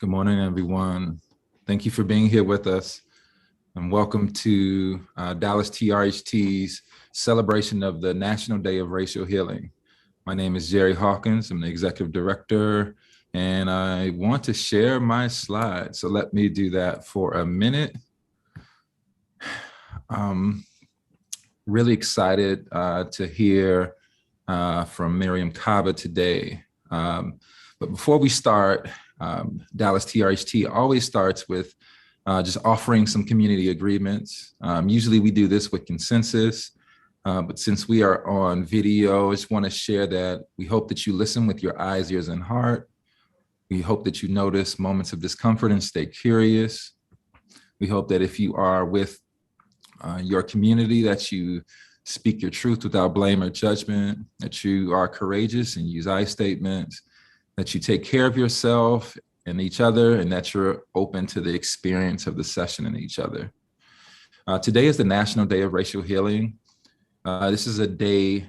Good morning, everyone. Thank you for being here with us, and welcome to Dallas TRHT's celebration of the National Day of Racial Healing. My name is Jerry Hawkins. I'm the executive director, and I want to share my slides. So let me do that for a minute. Really excited to hear from Mariame Kaba today. But before we start, Dallas TRHT always starts with just offering some community agreements. Usually we do this with consensus, but since we are on video, I just want to share that we hope that you listen with your eyes, ears, and heart. We hope that you notice moments of discomfort and stay curious. We hope that if you are with your community, that you speak your truth without blame or judgment, that you are courageous and use I statements, that you take care of yourself and each other, and that you're open to the experience of the session and each other. Today is the National Day of Racial Healing. This is a day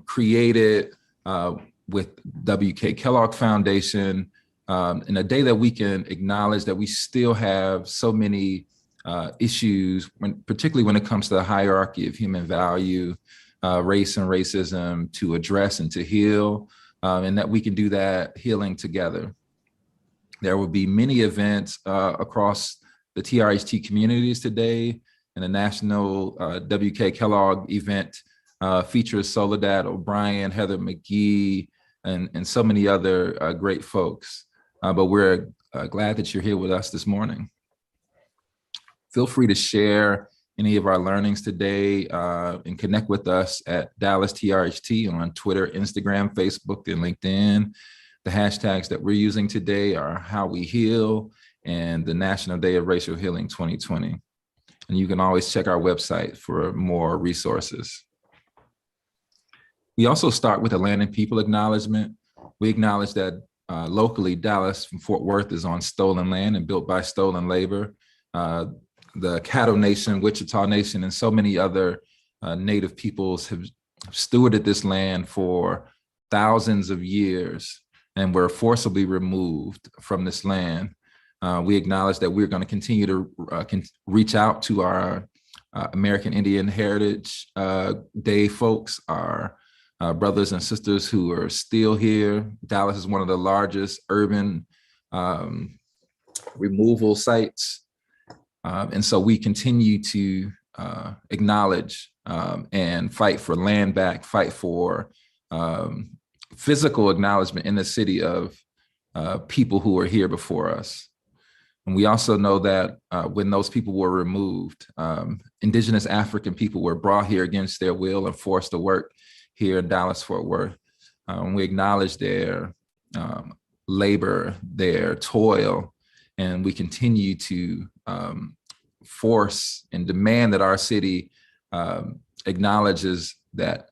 created with W.K. Kellogg Foundation, and a day that we can acknowledge that we still have so many issues, particularly when it comes to the hierarchy of human value, race and racism, to address and to heal, and that we can do that healing together. There will be many events across the TRHT communities today, and the National W.K. Kellogg event features Soledad O'Brien, Heather McGee, and so many other great folks. But we're glad that you're here with us this morning. Feel free to share any of our learnings today and connect with us at Dallas TRHT on Twitter, Instagram, Facebook, and LinkedIn. The hashtags that we're using today are How We Heal and the National Day of Racial Healing 2020. And you can always check our website for more resources. We also start with a land and people acknowledgement. We acknowledge that locally, Dallas from Fort Worth is on stolen land and built by stolen labor. The Caddo Nation, Wichita Nation, and so many other Native peoples have stewarded this land for thousands of years and were forcibly removed from this land. We acknowledge that we're going to continue to reach out to our American Indian Heritage Day folks, our brothers and sisters who are still here. Dallas is one of the largest urban removal sites. And so we continue to acknowledge and fight for land back, fight for physical acknowledgement in the city of people who were here before us. And we also know that when those people were removed, indigenous African people were brought here against their will and forced to work here in Dallas-Fort Worth. We acknowledge their labor, their toil, and we continue to force and demand that our city acknowledges that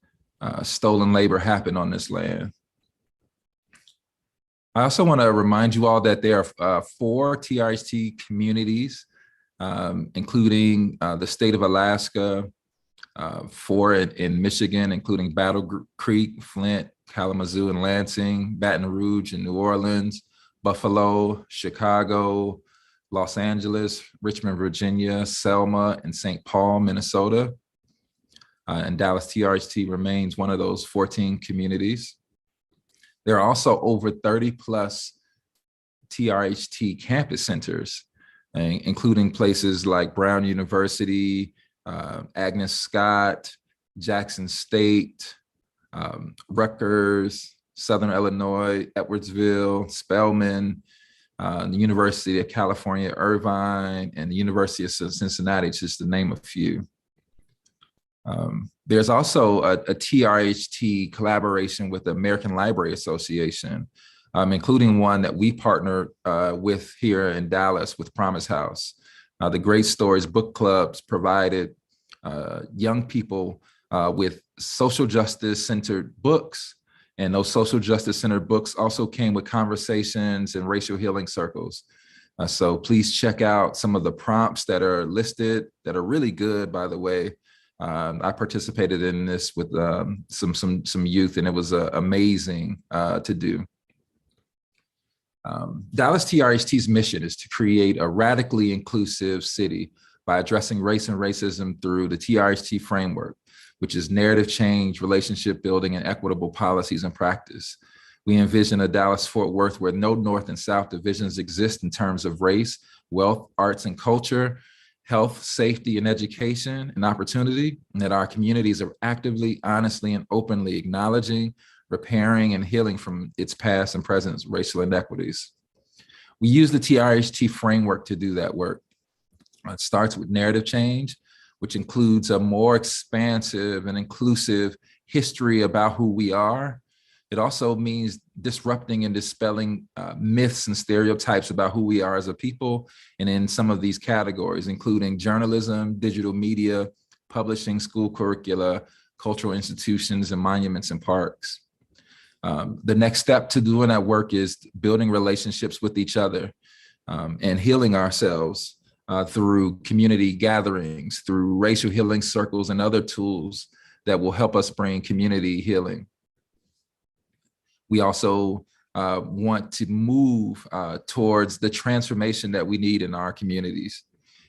stolen labor happened on this land. I also want to remind you all that there are 4 TRHT communities, including the state of Alaska, 4 in Michigan, including Battle Creek, Flint, Kalamazoo, and Lansing, Baton Rouge, and New Orleans, Buffalo, Chicago, Los Angeles, Richmond, Virginia, Selma, and St. Paul, Minnesota. And Dallas TRHT remains one of those 14 communities. There are also over 30 plus TRHT campus centers, including places like Brown University, Agnes Scott, Jackson State, Rutgers, Southern Illinois, Edwardsville, Spelman, the University of California, Irvine, and the University of Cincinnati, just to name a few. There's also a TRHT collaboration with the American Library Association, including one that we partner with here in Dallas with Promise House. The Great Stories book clubs provided young people with social justice centered books. And those social justice centered books also came with conversations and racial healing circles. So please check out some of the prompts that are listed that are really good, by the way. I participated in this with some youth, and it was amazing to do. Dallas TRHT's mission is to create a radically inclusive city by addressing race and racism through the TRHT framework, which is narrative change, relationship building, and equitable policies and practice. We envision a Dallas-Fort Worth where no North and South divisions exist in terms of race, wealth, arts and culture, health, safety, and education and opportunity, and that our communities are actively, honestly, and openly acknowledging, repairing, and healing from its past and present racial inequities. We use the TRHT framework to do that work. It starts with narrative change, which includes a more expansive and inclusive history about who we are. It also means disrupting and dispelling myths and stereotypes about who we are as a people, and in some of these categories, including journalism, digital media, publishing, school curricula, cultural institutions, and monuments and parks. The next step to doing that work is building relationships with each other and healing ourselves through community gatherings, through racial healing circles and other tools that will help us bring community healing. We also want to move towards the transformation that we need in our communities.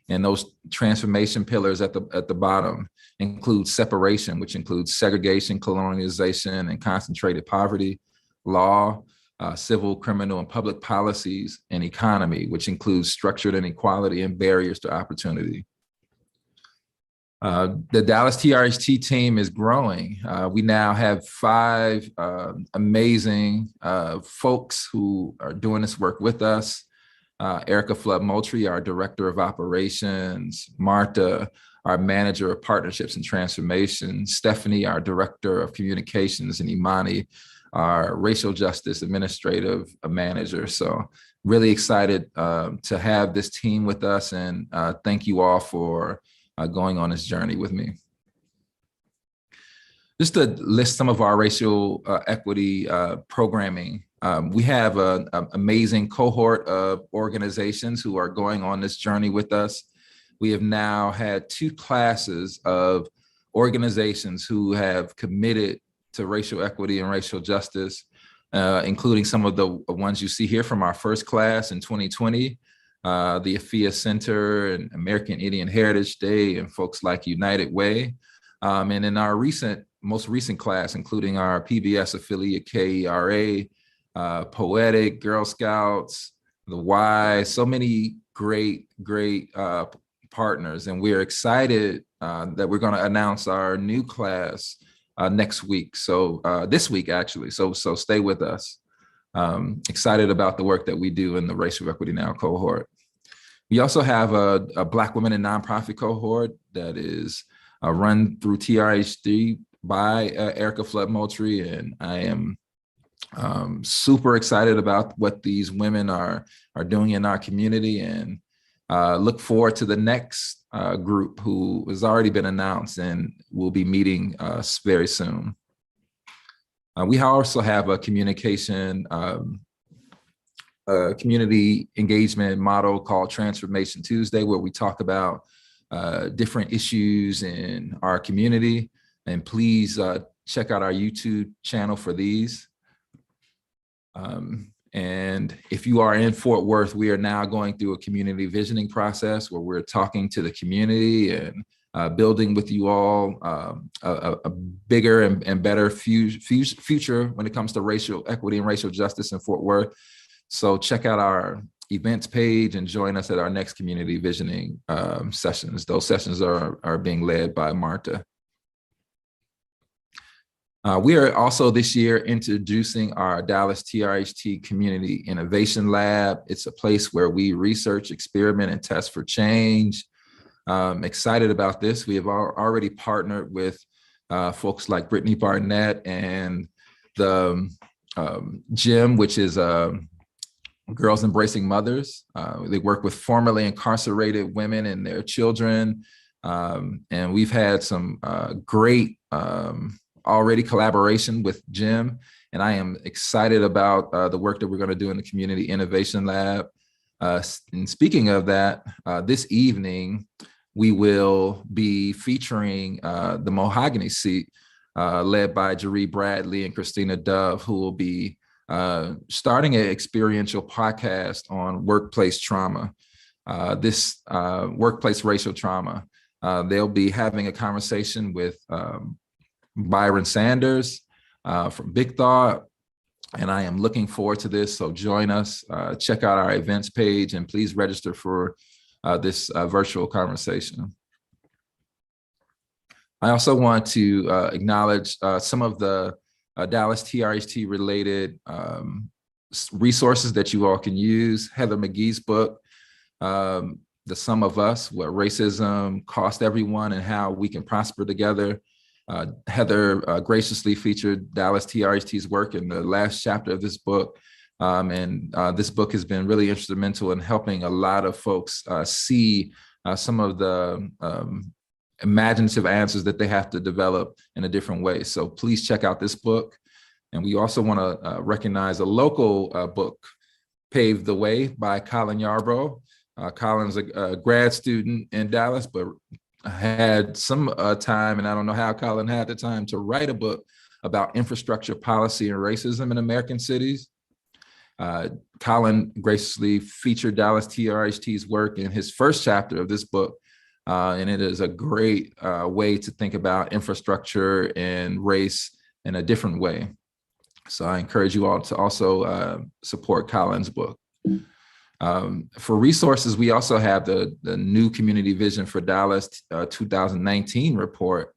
And those transformation pillars at the bottom include separation, which includes segregation, colonialization, and concentrated poverty, law, civil, criminal, and public policies, and economy, which includes structured inequality and barriers to opportunity. The Dallas TRHT team is growing. We now have 5 amazing folks who are doing this work with us. Erica Flood-Moultrie, our Director of Operations, Marta, our Manager of Partnerships and Transformation, Stephanie, our Director of Communications, and Imani, our Racial Justice Administrative Manager. So really excited to have this team with us, and thank you all for going on this journey with me. Just to list some of our racial equity programming, we have an amazing cohort of organizations who are going on this journey with us. We have now had 2 classes of organizations who have committed to racial equity and racial justice, including some of the ones you see here from our first class in 2020, the AFIA Center and American Indian Heritage Day and folks like United Way. And in our most recent class, including our PBS affiliate KERA, Poetic, Girl Scouts, the Y, so many great partners. And we're excited that we're going to announce our new class next week. So this week, actually. So stay with us. Excited about the work that we do in the Racial Equity Now cohort. We also have a Black Women in Nonprofit cohort that is run through TRHT by Erica Flood-Moultrie, and I am super excited about what these women are doing in our community, and look forward to the next group who has already been announced and will be meeting very soon. We also have a communication community engagement model called Transformation Tuesday, where we talk about different issues in our community. And please check out our YouTube channel for these. And if you are in Fort Worth, we are now going through a community visioning process where we're talking to the community and building with you all a bigger and better future when it comes to racial equity and racial justice in Fort Worth. So check out our events page and join us at our next community visioning sessions. Those sessions are being led by Marta. We are also this year introducing our Dallas TRHT Community Innovation Lab. It's a place where we research, experiment, and test for change. Excited about this. We have already partnered with folks like Brittany Barnett and the GYM, which is Girls Embracing Mothers. They work with formerly incarcerated women and their children. And we've had some great already collaboration with GYM. And I am excited about the work that we're going to do in the Community Innovation Lab. And speaking of that, this evening, we will be featuring the Mahogany Seat, led by Jeree Bradley and Christina Dove, who will be starting an experiential podcast on workplace trauma, this workplace racial trauma. They'll be having a conversation with Byron Sanders from Big Thought, and I am looking forward to this. So join us, check out our events page, and please register for this virtual conversation. I also want to acknowledge some of the Dallas TRHT related resources that you all can use. Heather McGee's book, The Sum of Us, What Racism Cost Everyone and How We Can Prosper Together. Heather graciously featured Dallas TRHT's work in the last chapter of this book. This book has been really instrumental in helping a lot of folks see some of the imaginative answers that they have to develop in a different way. So please check out this book. And we also want to recognize a local book, Pave the Way by Colin Yarbrough. Colin's a grad student in Dallas, but had some time, and I don't know how Colin had the time to write a book about infrastructure policy and racism in American cities. Colin graciously featured Dallas TRHT's work in his first chapter of this book. And it is a great way to think about infrastructure and race in a different way. So I encourage you all to also support Colin's book. For resources, we also have the new Community Vision for Dallas 2019 report.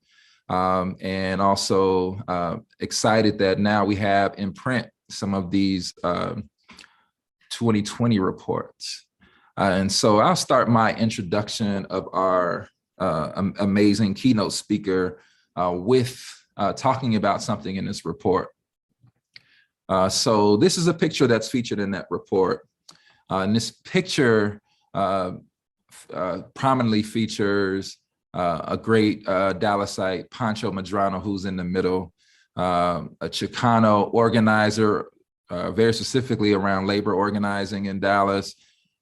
And also excited that now we have in print some of these 2020 reports. And so I'll start my introduction of our amazing keynote speaker with talking about something in this report. So this is a picture that's featured in that report. And this picture prominently features a great Dallasite, Pancho Medrano, who's in the middle, a Chicano organizer, very specifically around labor organizing in Dallas,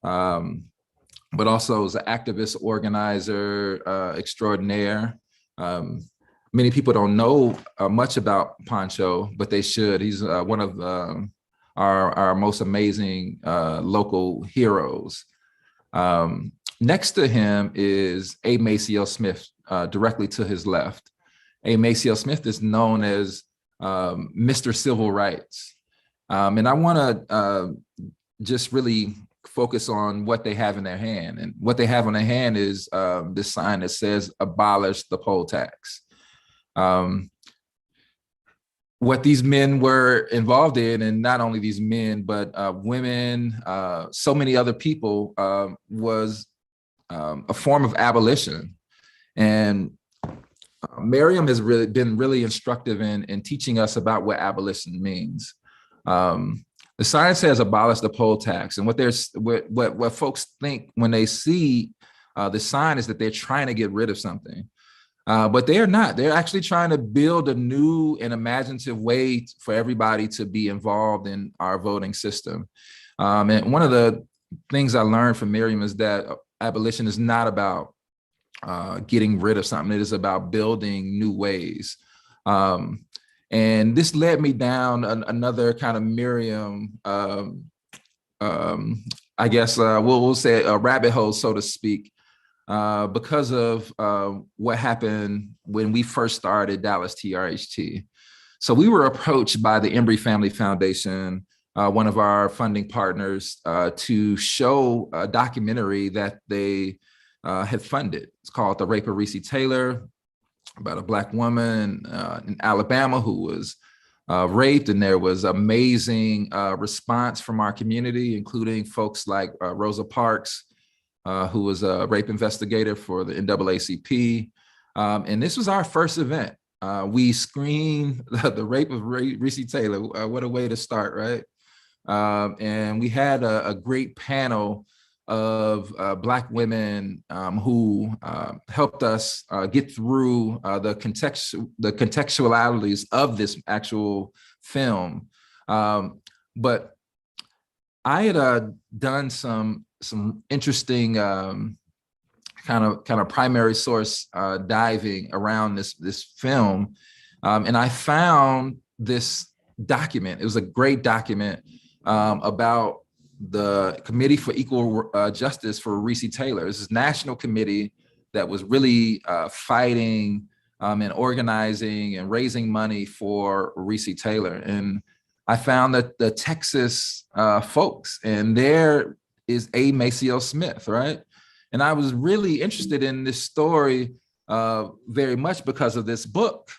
but also as an activist organizer extraordinaire. Many people don't know much about Pancho, but they should. He's one of our most amazing local heroes. Next to him is A. Maceo Smith, directly to his left. A. Maceo Smith is known as Mr. Civil Rights. And I want to just really focus on what they have in their hand. And what they have on their hand is this sign that says, abolish the poll tax. What these men were involved in, and not only these men, but women, so many other people, was a form of abolition. And Mariame has really been really instructive in teaching us about what abolition means. The sign says abolish the poll tax, and what folks think when they see the sign is that they're trying to get rid of something, but they are not. They're actually trying to build a new and imaginative way for everybody to be involved in our voting system. And one of the things I learned from Mariame is that abolition is not about getting rid of something. It is about building new ways. And this led me down another kind of Mariame, I guess we'll say a rabbit hole, so to speak, because of what happened when we first started Dallas TRHT. So we were approached by the Embry Family Foundation, one of our funding partners, to show a documentary that they had funded. It's called The Rape of Recy Taylor, about a Black woman in Alabama who was raped. And there was amazing response from our community, including folks like Rosa Parks, who was a rape investigator for the NAACP. And this was our first event. We screened the rape of Recy Taylor. What a way to start, right? And we had a great panel of Black women who helped us get through the contextualities of this actual film. But I had done some interesting kind of primary source diving around this film, and I found this document. It was a great document about the Committee for Equal Justice for Recy Taylor. This is a national committee that was really fighting and organizing and raising money for Recy Taylor. And I found that the Texas folks, and there is A. Maceo Smith, right? And I was really interested in this story very much because of this book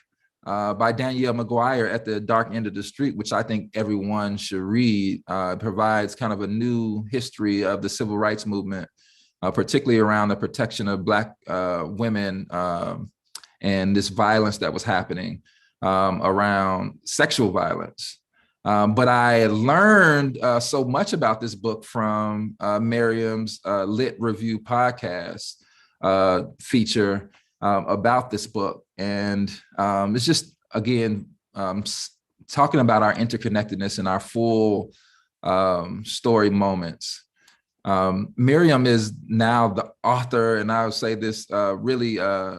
by Danielle McGuire, At the Dark End of the Street, which I think everyone should read. It provides kind of a new history of the civil rights movement, particularly around the protection of Black women and this violence that was happening around sexual violence. But I learned so much about this book from Mariame's Lit Review podcast feature about this book. And it's just, again, talking about our interconnectedness and our full story moments. Mariame is now the author, and I would say this, really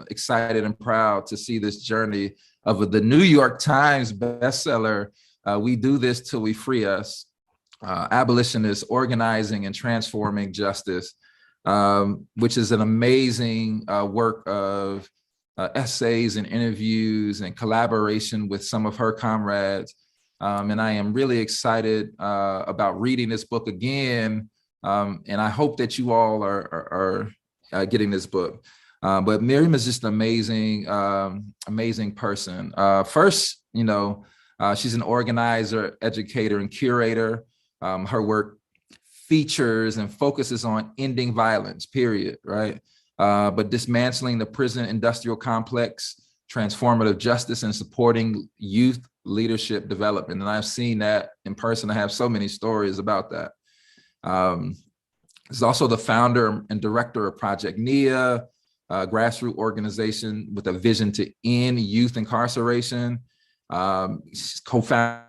excited and proud to see this journey of the New York Times bestseller, We Do This Till We Free Us, Abolitionists Organizing and Transforming Justice, which is an amazing work of essays and interviews and collaboration with some of her comrades. And I am really excited about reading this book again. And I hope that you all are getting this book. But Mariame is just an amazing, amazing person. First, she's an organizer, educator, and curator. Her work features and focuses on ending violence, period, right? But dismantling the prison industrial complex, transformative justice, and supporting youth leadership development. And I've seen that in person. I have so many stories about that. She's also the founder and director of Project NIA, a grassroots organization with a vision to end youth incarceration. She's co-founder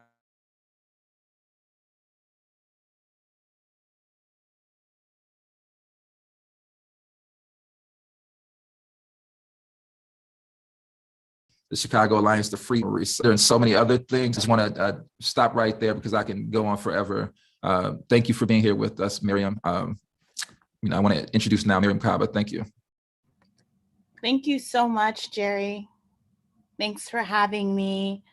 the Chicago Alliance to Free Research, and so many other things. Just want to stop right there because I can go on forever. Thank you for being here with us, Mariame. I want to introduce now Mariame Kaba. Thank you. Thank you so much, Jerry. Thanks for having me.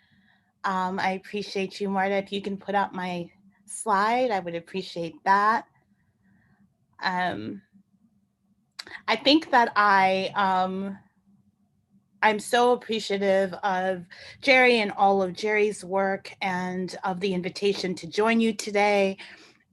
I appreciate you, Marta. If you can put up my slide, I would appreciate that. I think that I'm so appreciative of Jerry and all of Jerry's work and of the invitation to join you today.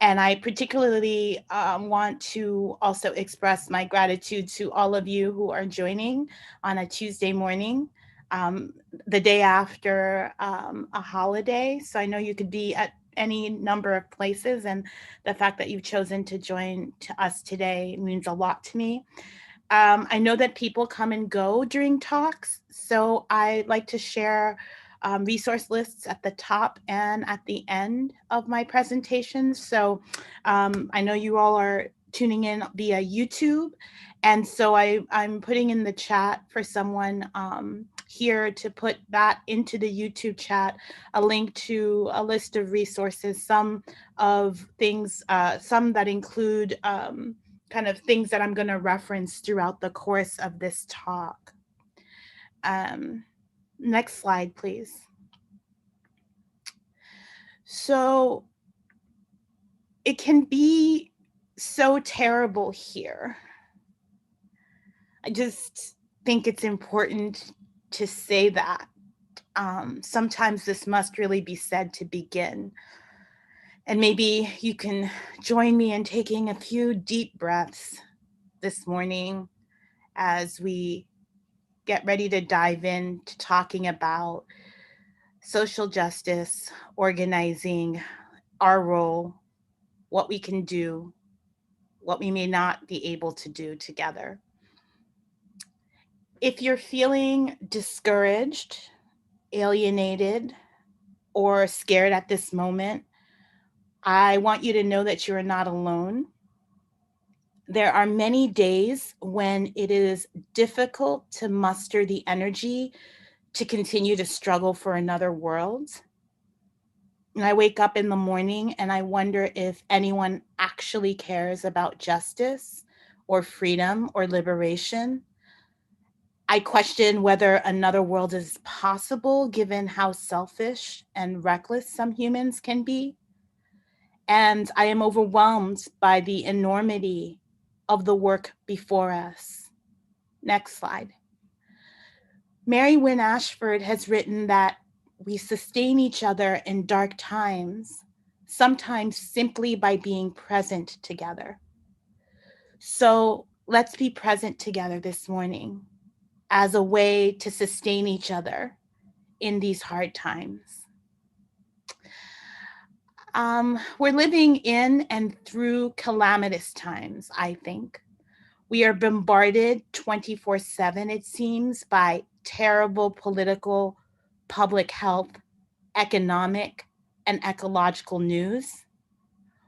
And I particularly want to also express my gratitude to all of you who are joining on a Tuesday morning, the day after a holiday. So I know you could be at any number of places, and the fact that you've chosen to join us today means a lot to me. I know that people come and go during talks, so I like to share resource lists at the top and at the end of my presentation. So I know you all are tuning in via YouTube, and so I'm putting in the chat for someone here to put that into the YouTube chat, a link to a list of resources, some of things, some that include kind of things that I'm going to reference throughout the course of this talk. Next slide, please. So it can be so terrible here. I just think it's important to say that. Sometimes this must really be said to begin. And maybe you can join me in taking a few deep breaths this morning as we get ready to dive into talking about social justice, organizing, our role, what we can do, what we may not be able to do together. If you're feeling discouraged, alienated, or scared at this moment, I want you to know that you are not alone. There are many days when it is difficult to muster the energy to continue to struggle for another world. And I wake up in the morning and I wonder if anyone actually cares about justice or freedom or liberation. I question whether another world is possible given how selfish and reckless some humans can be. And I am overwhelmed by the enormity of the work before us. Next slide. Mary Wynne Ashford has written that we sustain each other in dark times, sometimes simply by being present together. So let's be present together this morning as a way to sustain each other in these hard times. We're living in and through calamitous times, I think. We are bombarded 24/7, it seems, by terrible political, public health, economic, and ecological news.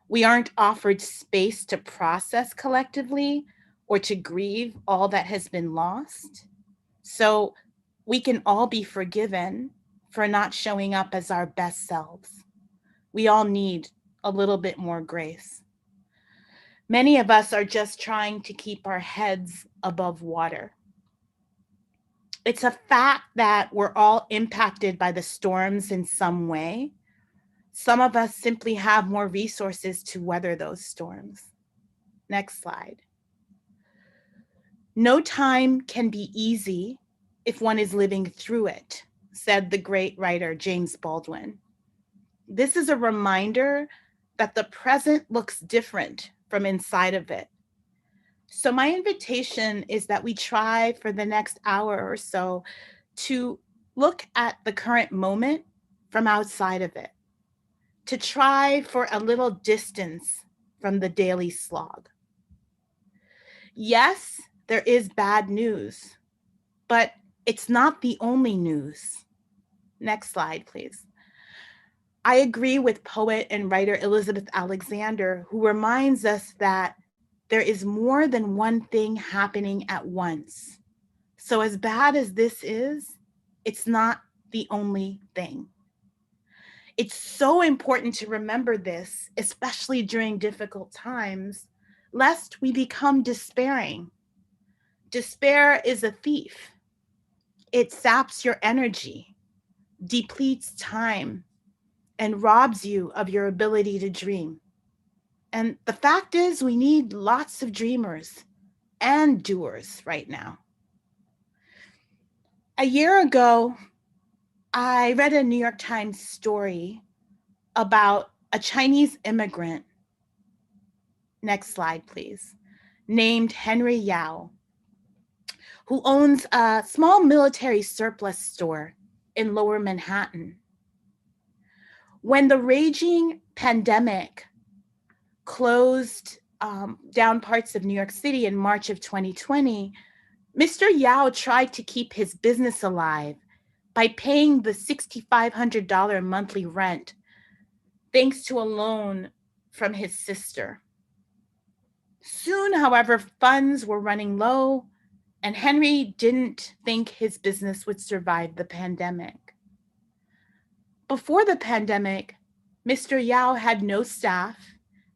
We aren't offered space to process collectively or to grieve all that has been lost. So we can all be forgiven for not showing up as our best selves. We all need a little bit more grace. Many of us are just trying to keep our heads above water. It's a fact that we're all impacted by the storms in some way. Some of us simply have more resources to weather those storms. Next slide. No time can be easy if one is living through it, said the great writer James Baldwin. This is a reminder that the present looks different from inside of it. So my invitation is that we try for the next hour or so to look at the current moment from outside of it, to try for a little distance from the daily slog. Yes, there is bad news, but it's not the only news. Next slide, please. I agree with poet and writer Elizabeth Alexander, who reminds us that there is more than one thing happening at once. So as bad as this is, it's not the only thing. It's so important to remember this, especially during difficult times, lest we become despairing. Despair is a thief. It saps your energy, depletes time, and robs you of your ability to dream. And the fact is, we need lots of dreamers and doers right now. A year ago, I read a New York Times story about a Chinese immigrant, next slide, please, named Henry Yao, who owns a small military surplus store in Lower Manhattan. When the raging pandemic closed down parts of New York City in March of 2020, Mr. Yao tried to keep his business alive by paying the $6,500 monthly rent, thanks to a loan from his sister. Soon, however, funds were running low, and Henry didn't think his business would survive the pandemic. Before the pandemic, Mr. Yao had no staff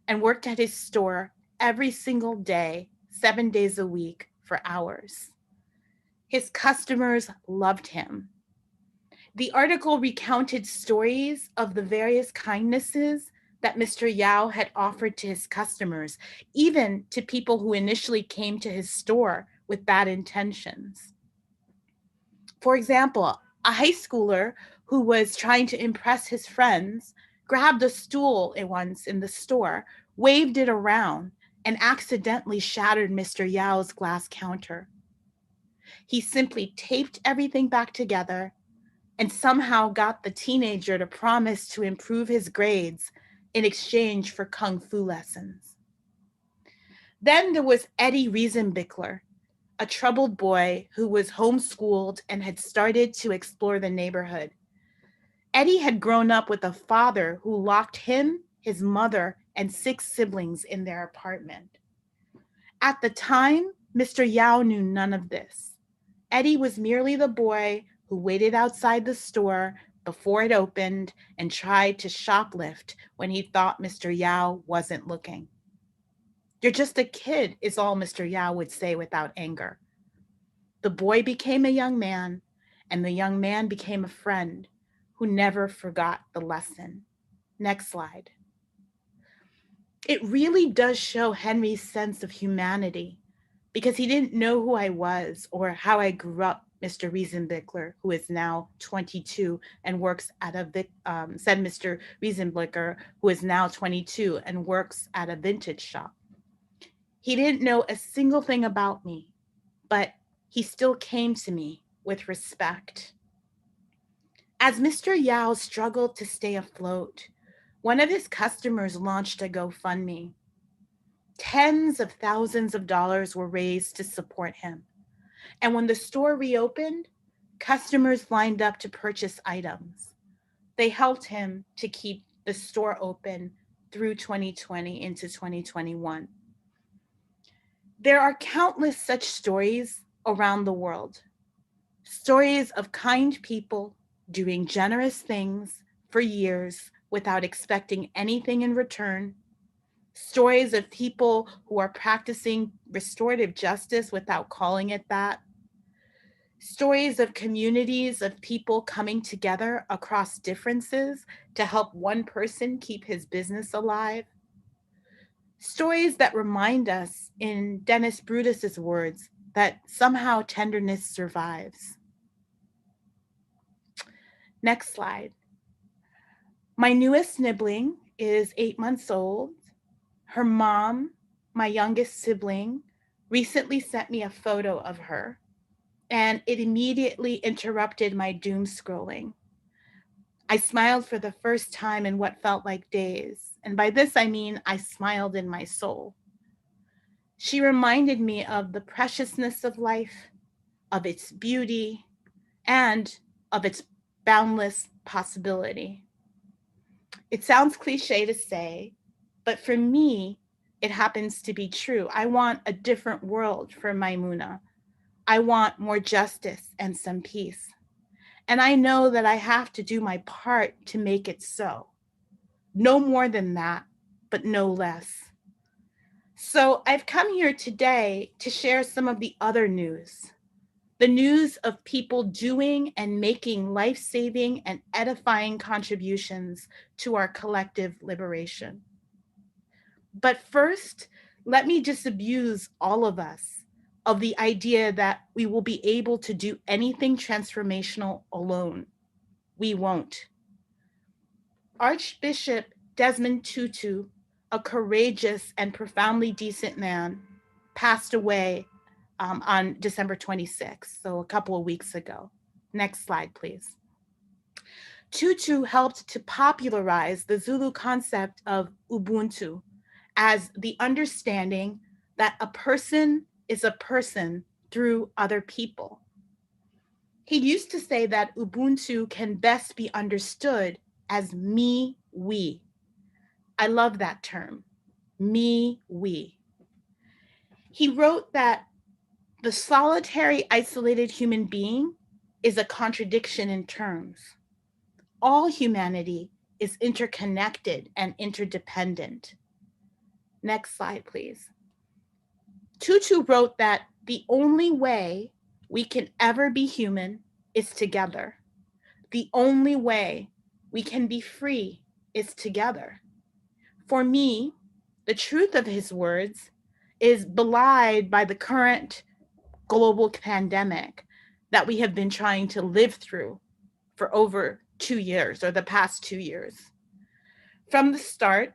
and worked at his store every single day, 7 days a week for hours. His customers loved him. The article recounted stories of the various kindnesses that Mr. Yao had offered to his customers, even to people who initially came to his store with bad intentions. For example, a high schooler who was trying to impress his friends grabbed a stool once in the store, waved it around, and accidentally shattered Mr. Yao's glass counter. He simply taped everything back together and somehow got the teenager to promise to improve his grades in exchange for kung fu lessons. Then there was Eddie Riesenbichler, a troubled boy who was homeschooled and had started to explore the neighborhood. Eddie had grown up with a father who locked him, his mother, and 6 siblings in their apartment. At the time, Mr. Yao knew none of this. Eddie was merely the boy who waited outside the store before it opened and tried to shoplift when he thought Mr. Yao wasn't looking. "You're just a kid," is all Mr. Yao would say without anger. The boy became a young man, and the young man became a friend who never forgot the lesson. Next slide. It really does show Henry's sense of humanity because he didn't know who I was or how I grew up, Mr. Riesenblicker, who is now 22 and works at said Mr. Riesenblicker, who is now 22 and works at a vintage shop. He didn't know a single thing about me, but he still came to me with respect. As Mr. Yao struggled to stay afloat, one of his customers launched a GoFundMe. Tens of thousands of dollars were raised to support him. And when the store reopened, customers lined up to purchase items. They helped him to keep the store open through 2020 into 2021. There are countless such stories around the world. Stories of kind people doing generous things for years without expecting anything in return. Stories of people who are practicing restorative justice without calling it that. Stories of communities of people coming together across differences to help one person keep his business alive. Stories that remind us, in Dennis Brutus's words, that somehow tenderness survives. Next slide. My newest sibling is 8 months old. Her mom, my youngest sibling, recently sent me a photo of her, and it immediately interrupted my doom scrolling. I smiled for the first time in what felt like days, and by this I mean I smiled in my soul. She reminded me of the preciousness of life, of its beauty, and of its boundless possibility. It sounds cliche to say, but for me, it happens to be true. I want a different world for Maimuna. I want more justice and some peace. And I know that I have to do my part to make it so. No more than that, but no less. So I've come here today to share some of the other news. The news of people doing and making life-saving and edifying contributions to our collective liberation. But first, let me disabuse all of us of the idea that we will be able to do anything transformational alone. We won't. Archbishop Desmond Tutu, a courageous and profoundly decent man, passed away on December 26th, so a couple of weeks ago. Next slide, please. Tutu helped to popularize the Zulu concept of Ubuntu as the understanding that a person is a person through other people. He used to say that Ubuntu can best be understood as me, we. I love that term, me, we. He wrote that the solitary, isolated human being is a contradiction in terms. All humanity is interconnected and interdependent. Next slide, please. Tutu wrote that the only way we can ever be human is together. The only way we can be free is together. For me, the truth of his words is belied by the current global pandemic that we have been trying to live through for over 2 years, or the past 2 years. From the start,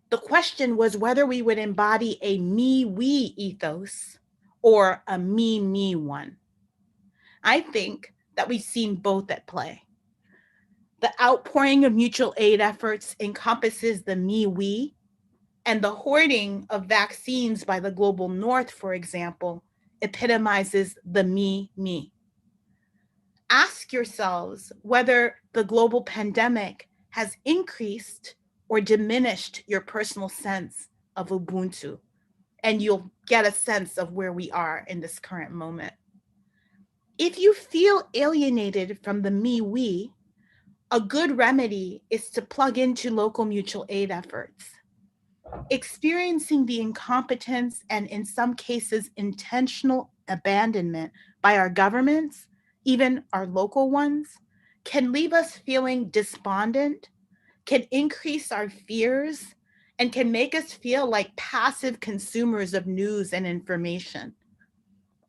the question was whether we would embody a me-we ethos or a me-me one. I think that we've seen both at play. The outpouring of mutual aid efforts encompasses the me-we, and the hoarding of vaccines by the global north, for example, epitomizes the me-me. Ask yourselves whether the global pandemic has increased or diminished your personal sense of Ubuntu, and you'll get a sense of where we are in this current moment. If you feel alienated from the me-we, A good remedy is to plug into local mutual aid efforts. Experiencing the incompetence and, in some cases, intentional abandonment by our governments, even our local ones, can leave us feeling despondent, can increase our fears, and can make us feel like passive consumers of news and information.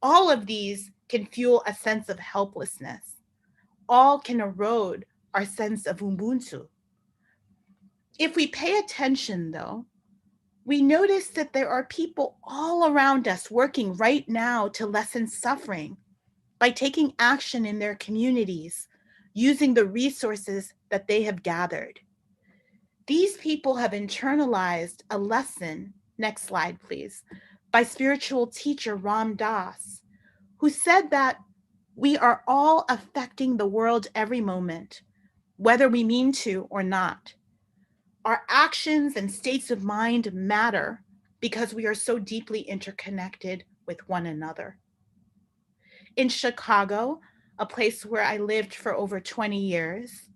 All of these can fuel a sense of helplessness. All can erode our sense of Ubuntu. If we pay attention, though, we notice that there are people all around us working right now to lessen suffering by taking action in their communities, using the resources that they have gathered. These people have internalized a lesson, next slide please, by spiritual teacher Ram Dass, who said that we are all affecting the world every moment, whether we mean to or not. Our actions and states of mind matter because we are so deeply interconnected with one another. In Chicago, a place where I lived for over 20 years,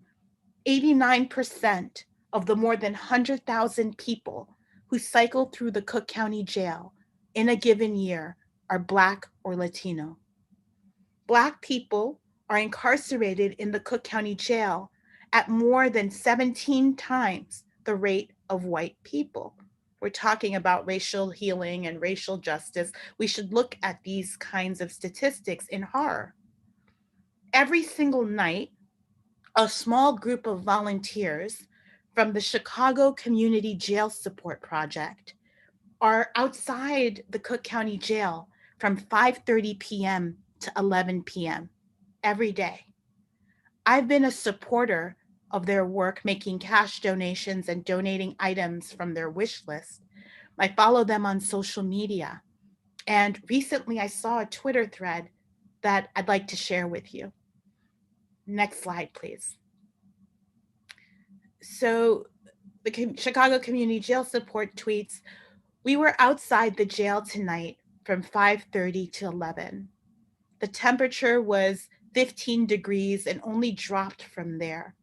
89% of the more than 100,000 people who cycle through the Cook County Jail in a given year are Black or Latino. Black people are incarcerated in the Cook County Jail at more than 17 times the rate of white people. We're talking about racial healing and racial justice. We should look at these kinds of statistics in horror. Every single night, a small group of volunteers from the Chicago Community Jail Support Project are outside the Cook County Jail from 5:30 p.m. to 11 p.m. every day. I've been a supporter of their work, making cash donations and donating items from their wish list. I follow them on social media. And recently I saw a Twitter thread that I'd like to share with you. Next slide, please. So the Chicago Community Jail Support tweets, "We were outside the jail tonight from 5:30 to 11. The temperature was 15 degrees and only dropped from there.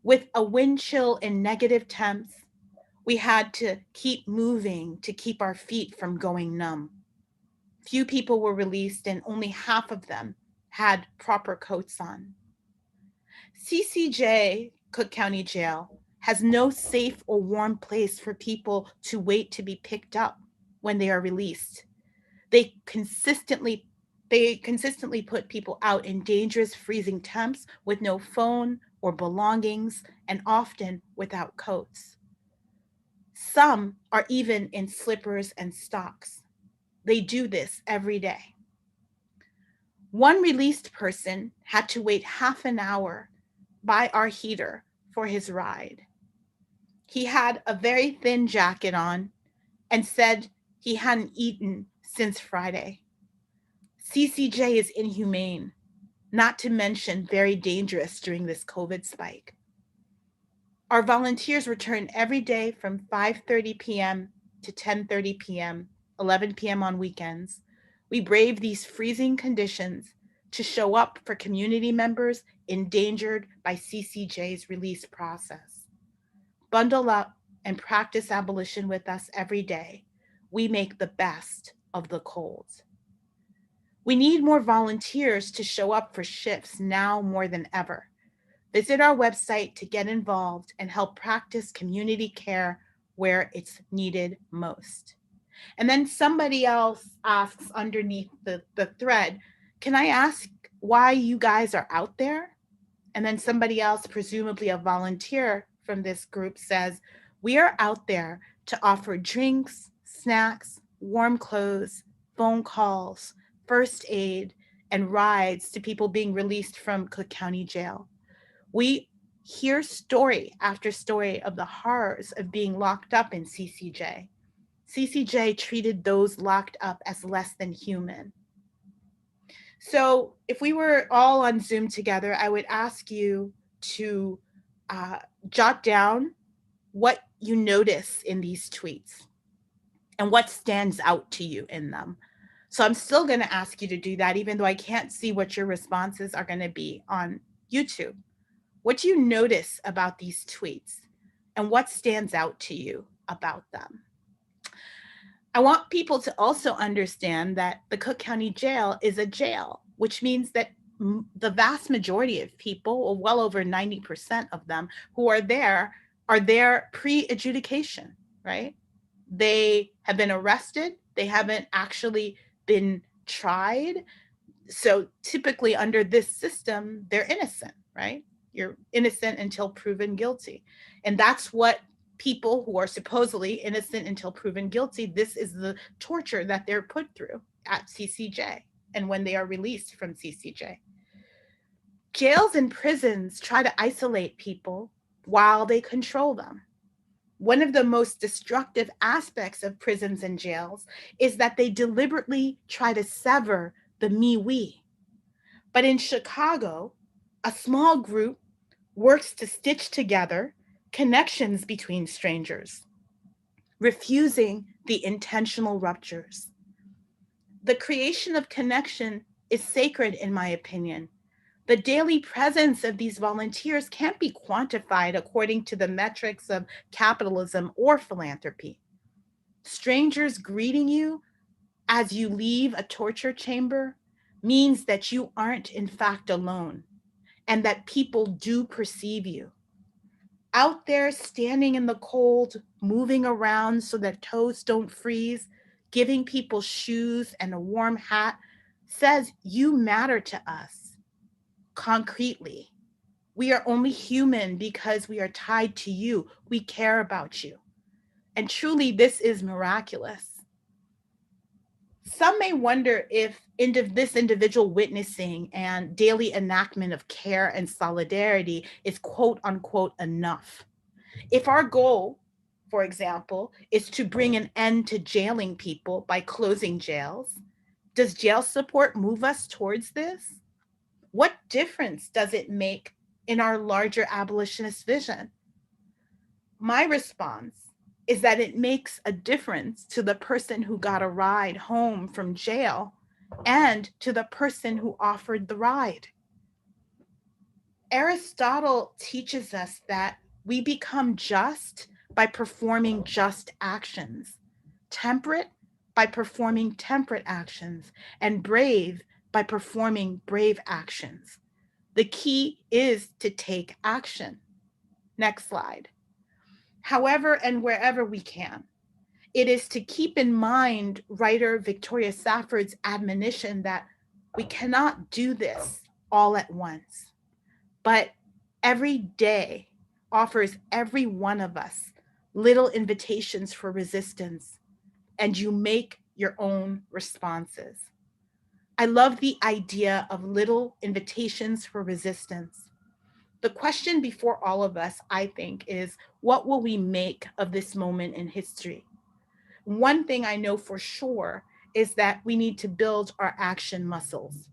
With a wind chill and negative temps, we had to keep moving to keep our feet from going numb. Few people were released and only half of them had proper coats on. CCJ, Cook County Jail, has no safe or warm place for people to wait to be picked up when they are released. They consistently put people out in dangerous freezing temps with no phone or belongings and often without coats. Some are even in slippers and socks. They do this every day. One released person had to wait half an hour by our heater for his ride. He had a very thin jacket on and said he hadn't eaten since Friday. CCJ is inhumane, not to mention very dangerous during this COVID spike. Our volunteers return every day from 5:30 p.m. to 10:30 p.m., 11 p.m. on weekends. We brave these freezing conditions to show up for community members endangered by CCJ's release process. Bundle up and practice abolition with us every day. We make the best of the cold. We need more volunteers to show up for shifts now more than ever. Visit our website to get involved and help practice community care where it's needed most." And then somebody else asks underneath the thread, "Can I ask why you guys are out there?" And then somebody else, presumably a volunteer from this group, says, "We are out there to offer drinks, snacks, warm clothes, phone calls, first aid, and rides to people being released from Cook County Jail. We hear story after story of the horrors of being locked up in CCJ. CCJ treated those locked up as less than human." So if we were all on Zoom together, I would ask you to jot down what you notice in these tweets and what stands out to you in them. So I'm still going to ask you to do that, even though I can't see what your responses are going to be on YouTube. What do you notice about these tweets? And what stands out to you about them? I want people to also understand that the Cook County Jail is a jail, which means that the vast majority of people, or well over 90% of them who are there pre-adjudication, right? They have been arrested. They haven't actually been tried. So typically under this system, they're innocent, right? You're innocent until proven guilty. And that's what people who are supposedly innocent until proven guilty, this is the torture that they're put through at CCJ and when they are released from CCJ. Jails and prisons try to isolate people while they control them. One of the most destructive aspects of prisons and jails is that they deliberately try to sever the me-we. But in Chicago, a small group works to stitch together connections between strangers, refusing the intentional ruptures. The creation of connection is sacred, in my opinion. The daily presence of these volunteers can't be quantified according to the metrics of capitalism or philanthropy. Strangers greeting you as you leave a torture chamber means that you aren't in fact alone and that people do perceive you. Out there standing in the cold, moving around so that toes don't freeze, giving people shoes and a warm hat says you matter to us concretely. We are only human because we are tied to you. We care about you. And truly, this is miraculous. Some may wonder if this individual witnessing and daily enactment of care and solidarity is quote unquote enough. If our goal, for example, is to bring an end to jailing people by closing jails, does jail support move us towards this? What difference does it make in our larger abolitionist vision? My response is that it makes a difference to the person who got a ride home from jail and to the person who offered the ride. Aristotle teaches us that we become just by performing just actions, temperate by performing temperate actions, and brave by performing brave actions. The key is to take action. Next slide. However and wherever we can, it is to keep in mind writer Victoria Safford's admonition that we cannot do this all at once, but every day offers every one of us little invitations for resistance, and you make your own responses. I love the idea of little invitations for resistance. The question before all of us, I think, is what will we make of this moment in history? One thing I know for sure is that we need to build our action muscles.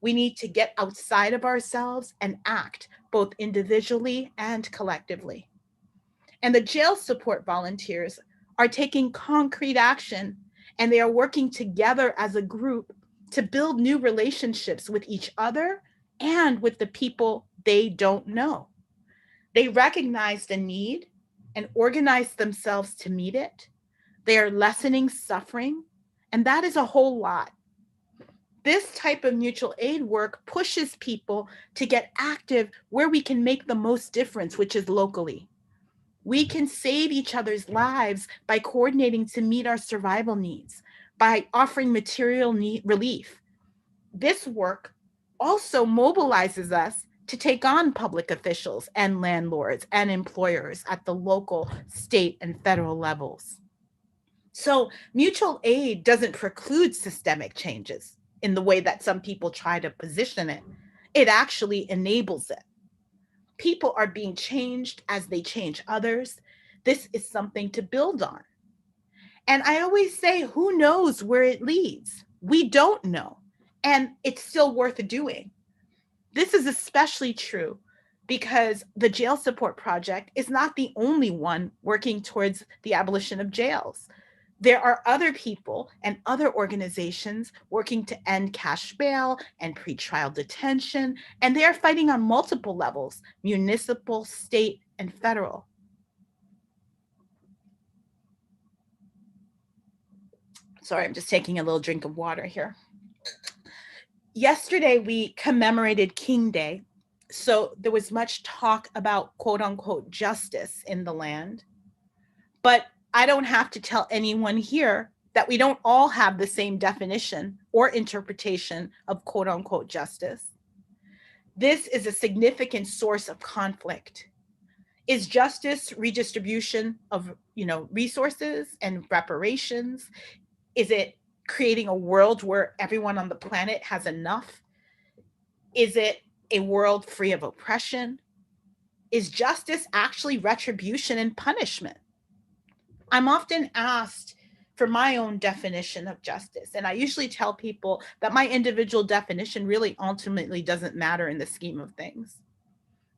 We need to get outside of ourselves and act both individually and collectively. And the jail support volunteers are taking concrete action, and they are working together as a group to build new relationships with each other and with the people they don't know. They recognize the need and organize themselves to meet it. They are lessening suffering, and that is a whole lot. This type of mutual aid work pushes people to get active where we can make the most difference, which is locally. We can save each other's lives by coordinating to meet our survival needs, by offering material relief. This work also mobilizes us to take on public officials and landlords and employers at the local, state, and federal levels. So mutual aid doesn't preclude systemic changes in the way that some people try to position it. It actually enables it. People are being changed as they change others. This is something to build on. And I always say, who knows where it leads? We don't know. And it's still worth doing. This is especially true because the Jail Support Project is not the only one working towards the abolition of jails. There are other people and other organizations working to end cash bail and pretrial detention, and they are fighting on multiple levels: municipal, state, and federal. Sorry, I'm just taking a little drink of water here. Yesterday, we commemorated King Day. So there was much talk about quote unquote justice in the land. But I don't have to tell anyone here that we don't all have the same definition or interpretation of quote unquote justice. This is a significant source of conflict. Is justice redistribution of, resources and reparations? Is it creating a world where everyone on the planet has enough? Is it a world free of oppression? Is justice actually retribution and punishment? I'm often asked for my own definition of justice. And I usually tell people that my individual definition really ultimately doesn't matter in the scheme of things.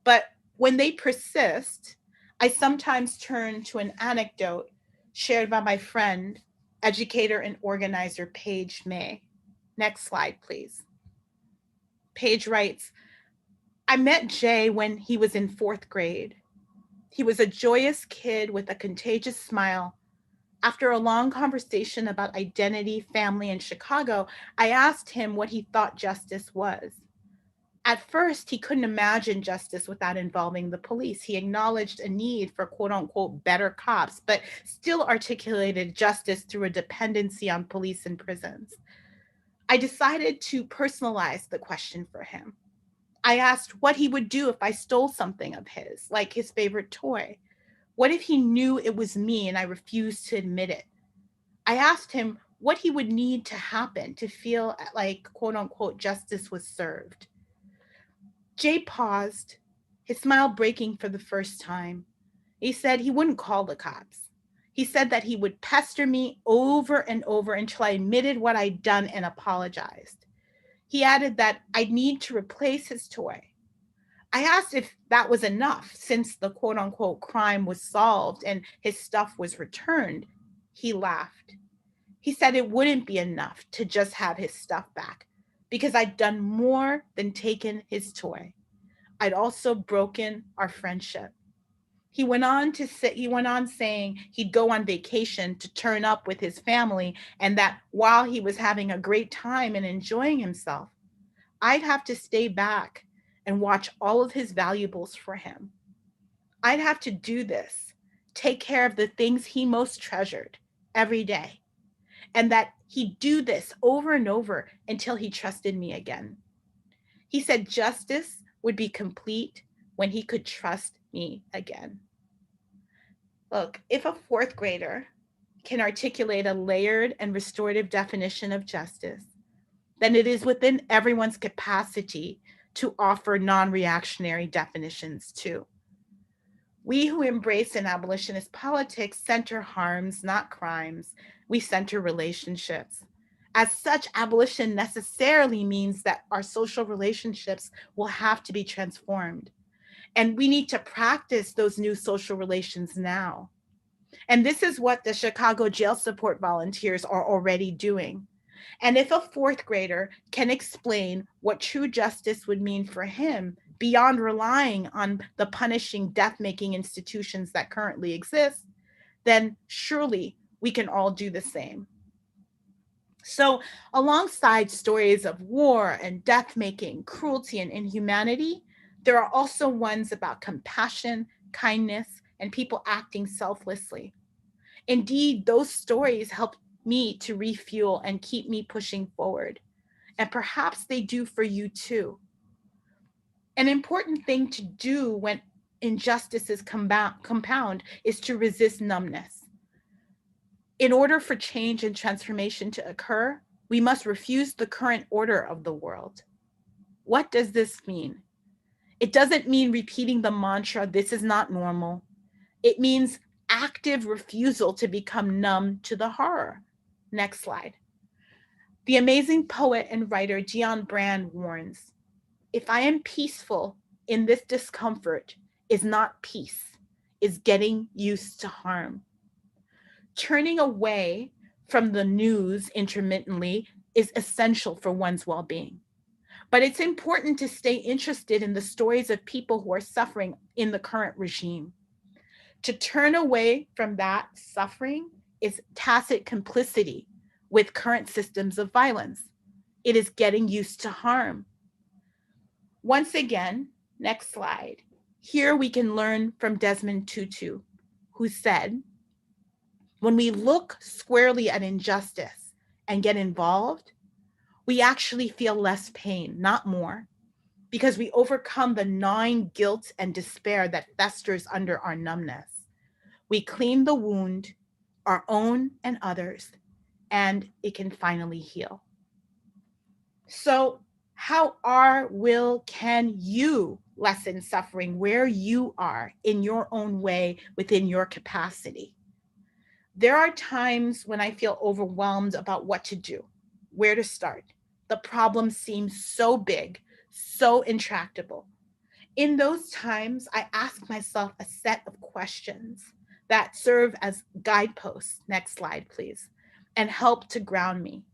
But when they persist, I sometimes turn to an anecdote shared by my friend, educator and organizer Paige May. Next slide, please. Paige writes, I met Jay when he was in 4th grade. He was a joyous kid with a contagious smile. After a long conversation about identity, family, and Chicago, I asked him what he thought justice was. At first, he couldn't imagine justice without involving the police. He acknowledged a need for quote unquote better cops, but still articulated justice through a dependency on police and prisons. I decided to personalize the question for him. I asked what he would do if I stole something of his, like his favorite toy. What if he knew it was me and I refused to admit it? I asked him what he would need to happen to feel like quote unquote justice was served. Jay paused, his smile breaking for the first time. He said he wouldn't call the cops. He said that he would pester me over and over until I admitted what I'd done and apologized. He added that I'd need to replace his toy. I asked if that was enough since the quote unquote crime was solved and his stuff was returned. He laughed. He said it wouldn't be enough to just have his stuff back because I'd done more than taken his toy. I'd also broken our friendship. He went on saying he'd go on vacation to turn up with his family and that while he was having a great time and enjoying himself, I'd have to stay back and watch all of his valuables for him. I'd have to do this, take care of the things he most treasured every day, and that he'd do this over and over until he trusted me again. He said justice would be complete when he could trust me again. Look, if a 4th grader can articulate a layered and restorative definition of justice, then it is within everyone's capacity to offer non-reactionary definitions too. We who embrace an abolitionist politics center harms, not crimes. We center relationships. As such, abolition necessarily means that our social relationships will have to be transformed. And we need to practice those new social relations now. And this is what the Chicago Jail Support Volunteers are already doing. And if a 4th grader can explain what true justice would mean for him beyond relying on the punishing, death-making institutions that currently exist, then surely we can all do the same. So alongside stories of war and death-making, cruelty and inhumanity, there are also ones about compassion, kindness, and people acting selflessly. Indeed, those stories help me to refuel and keep me pushing forward. And perhaps they do for you too. An important thing to do when injustices compound is to resist numbness. In order for change and transformation to occur, we must refuse the current order of the world. What does this mean? It doesn't mean repeating the mantra, this is not normal. It means active refusal to become numb to the horror. Next slide. The amazing poet and writer Dion Brand warns, if I am peaceful in this discomfort is not peace, is getting used to harm. Turning away from the news intermittently is essential for one's well-being. But it's important to stay interested in the stories of people who are suffering in the current regime. To turn away from that suffering is tacit complicity with current systems of violence. It is getting used to harm. Once again, next slide. Here we can learn from Desmond Tutu, who said, when we look squarely at injustice and get involved, we actually feel less pain, not more, because we overcome the gnawing guilt and despair that festers under our numbness. We clean the wound, our own and others, and it can finally heal. So, how can you lessen suffering where you are in your own way within your capacity? There are times when I feel overwhelmed about what to do, where to start. The problem seems so big, so intractable. In those times, I ask myself a set of questions that serve as guideposts. Next slide, please, and help to ground me.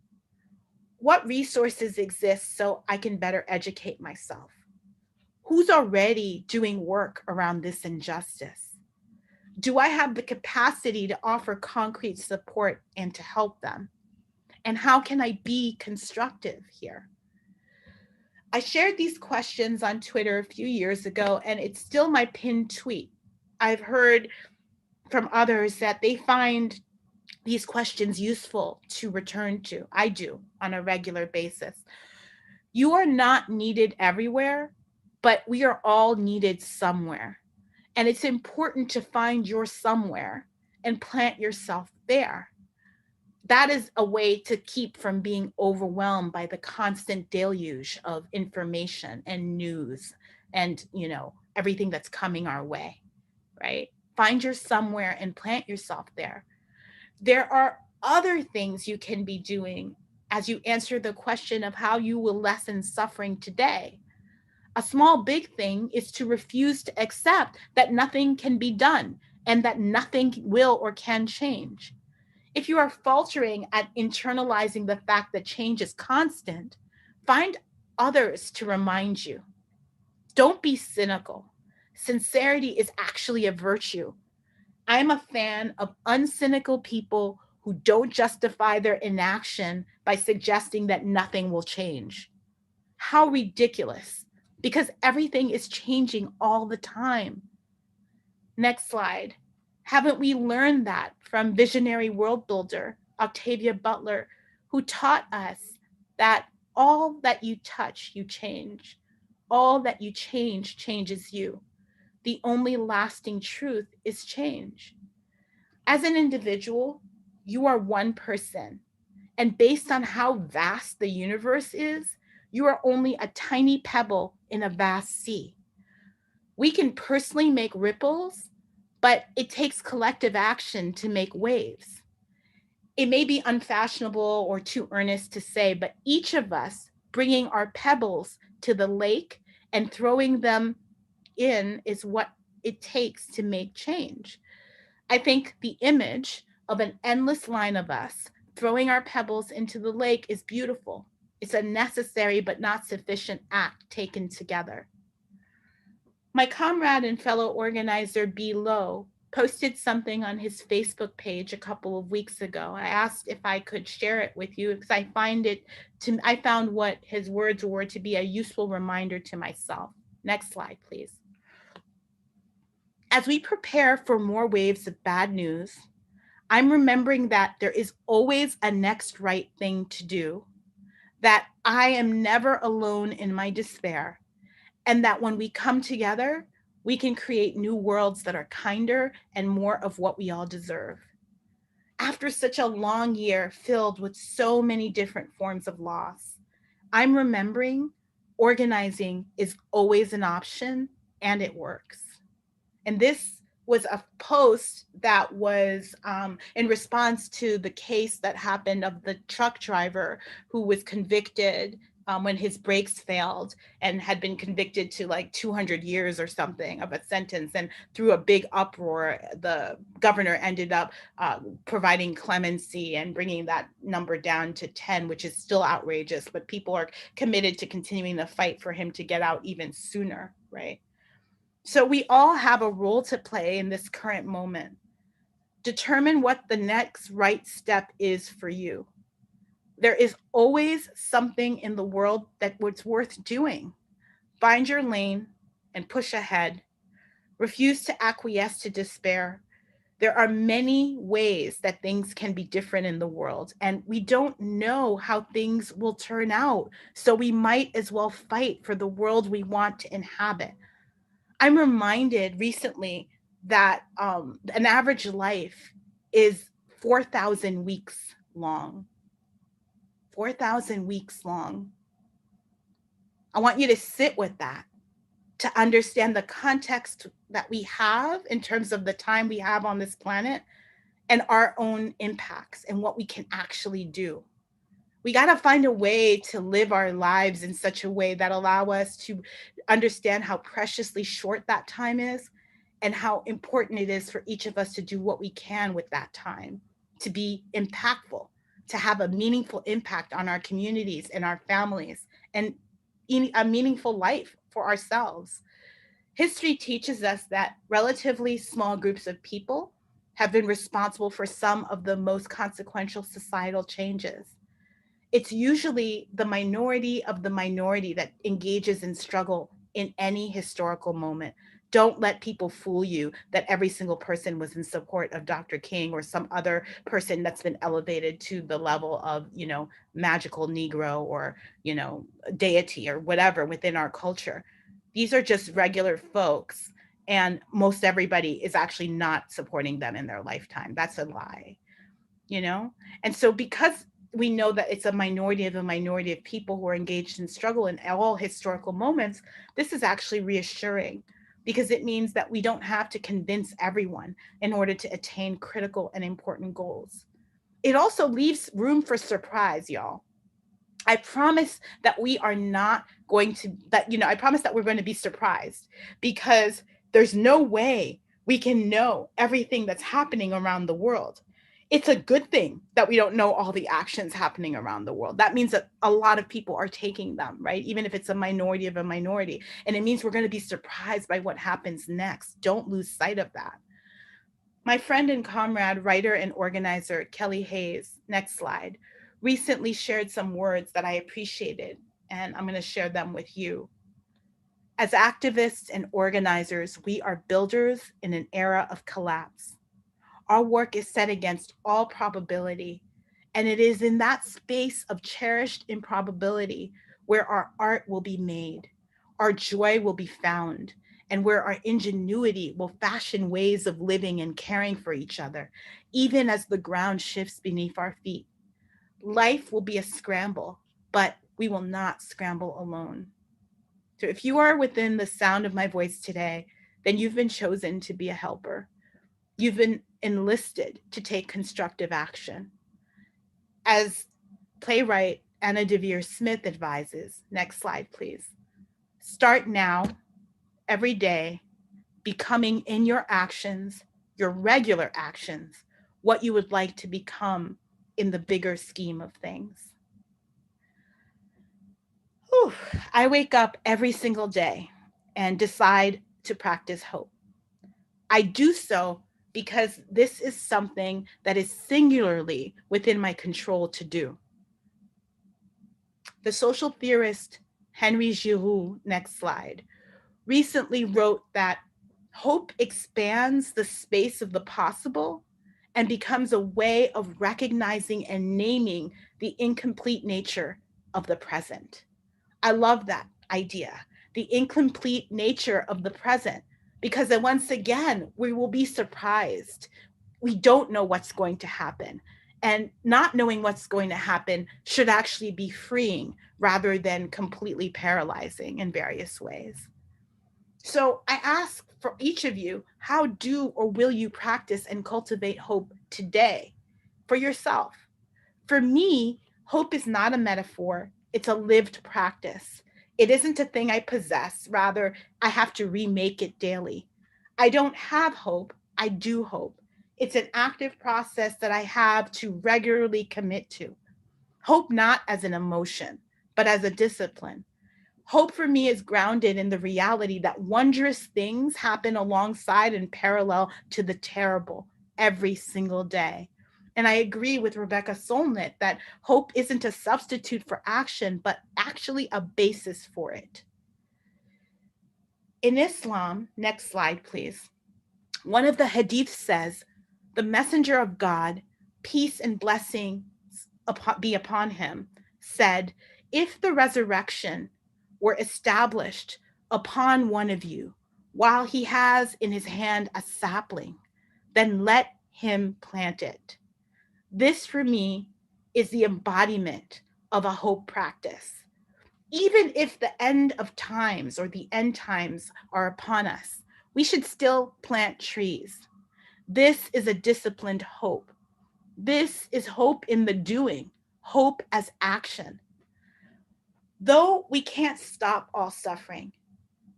What resources exist so I can better educate myself? Who's already doing work around this injustice? Do I have the capacity to offer concrete support and to help them? And how can I be constructive here? I shared these questions on Twitter a few years ago, and it's still my pinned tweet. I've heard from others that they find these questions useful to return to. I do on a regular basis. You are not needed everywhere, but we are all needed somewhere. And it's important to find your somewhere and plant yourself there. That is a way to keep from being overwhelmed by the constant deluge of information and news and, everything that's coming our way, right? Find your somewhere and plant yourself there. There are other things you can be doing as you answer the question of how you will lessen suffering today. A small, big thing is to refuse to accept that nothing can be done and that nothing will or can change. If you are faltering at internalizing the fact that change is constant, find others to remind you. Don't be cynical. Sincerity is actually a virtue. I'm a fan of uncynical people who don't justify their inaction by suggesting that nothing will change. How ridiculous, because everything is changing all the time. Next slide. Haven't we learned that from visionary world builder Octavia Butler, who taught us that all that you touch, you change. All that you change changes you. The only lasting truth is change. As an individual, you are one person. And based on how vast the universe is, you are only a tiny pebble in a vast sea. We can personally make ripples, but it takes collective action to make waves. It may be unfashionable or too earnest to say, but each of us bringing our pebbles to the lake and throwing them in is what it takes to make change. I think the image of an endless line of us throwing our pebbles into the lake is beautiful. It's a necessary but not sufficient act taken together. My comrade and fellow organizer, B. Lowe, posted something on his Facebook page a couple of weeks ago. I asked if I could share it with you because I found what his words were to be a useful reminder to myself. Next slide, please. As we prepare for more waves of bad news, I'm remembering that there is always a next right thing to do, that I am never alone in my despair, and that when we come together, we can create new worlds that are kinder and more of what we all deserve. After such a long year filled with so many different forms of loss, I'm remembering organizing is always an option and it works. And this was a post that was in response to the case that happened of the truck driver who was convicted when his brakes failed and had been convicted to like 200 years or something of a sentence. And through a big uproar, the governor ended up providing clemency and bringing that number down to 10, which is still outrageous, but people are committed to continuing the fight for him to get out even sooner, right? So we all have a role to play in this current moment. Determine what the next right step is for you. There is always something in the world that was worth doing. Find your lane and push ahead. Refuse to acquiesce to despair. There are many ways that things can be different in the world, and we don't know how things will turn out. So we might as well fight for the world we want to inhabit. I'm reminded recently that an average life is 4,000 weeks long. 4,000 weeks long. I want you to sit with that, to understand the context that we have in terms of the time we have on this planet and our own impacts and what we can actually do. We got to find a way to live our lives in such a way that allow us to understand how preciously short that time is and how important it is for each of us to do what we can with that time, to be impactful, to have a meaningful impact on our communities and our families, and a meaningful life for ourselves. History teaches us that relatively small groups of people have been responsible for some of the most consequential societal changes. It's usually the minority of the minority that engages in struggle in any historical moment. Don't let people fool you that every single person was in support of Dr. King or some other person that's been elevated to the level of, magical Negro or, deity or whatever within our culture. These are just regular folks, and most everybody is actually not supporting them in their lifetime. That's a lie, you know? And so because we know that it's a minority of people who are engaged in struggle in all historical moments, this is actually reassuring because it means that we don't have to convince everyone in order to attain critical and important goals. It also leaves room for surprise, y'all. I promise that we are not going to, I promise that we're going to be surprised because there's no way we can know everything that's happening around the world. It's a good thing that we don't know all the actions happening around the world. That means that a lot of people are taking them, right? Even if it's a minority of a minority. And it means we're going to be surprised by what happens next. Don't lose sight of that. My friend and comrade, writer and organizer Kelly Hayes, next slide, recently shared some words that I appreciated, and I'm going to share them with you. As activists and organizers, we are builders in an era of collapse. Our work is set against all probability, and it is in that space of cherished improbability where our art will be made, our joy will be found, and where our ingenuity will fashion ways of living and caring for each other, even as the ground shifts beneath our feet. Life will be a scramble, but we will not scramble alone. So if you are within the sound of my voice today, then you've been chosen to be a helper. You've been enlisted to take constructive action. As playwright Anna Devere Smith advises, next slide, please. Start now, every day, becoming in your actions, your regular actions, what you would like to become in the bigger scheme of things. Whew. I wake up every single day and decide to practice hope. I do so because this is something that is singularly within my control to do. The social theorist Henry Giroux, next slide, recently wrote that hope expands the space of the possible and becomes a way of recognizing and naming the incomplete nature of the present. I love that idea, the incomplete nature of the present, because then once again, we will be surprised. We don't know what's going to happen. And not knowing what's going to happen should actually be freeing rather than completely paralyzing in various ways. So I ask for each of you, how do or will you practice and cultivate hope today for yourself? For me, hope is not a metaphor. It's a lived practice. It isn't a thing I possess. Rather, I have to remake it daily. I don't have hope. I do hope. It's an active process that I have to regularly commit to. Hope not as an emotion, but as a discipline. Hope for me is grounded in the reality that wondrous things happen alongside and parallel to the terrible every single day. And I agree with Rebecca Solnit that hope isn't a substitute for action, but actually a basis for it. In Islam, next slide, please. One of the hadiths says, the messenger of God, peace and blessing be upon him, said, if the resurrection were established upon one of you while he has in his hand a sapling, then let him plant it. This for me is the embodiment of a hope practice. Even if the end of times or the end times are upon us, we should still plant trees. This is a disciplined hope. This is hope in the doing, hope as action. Though we can't stop all suffering,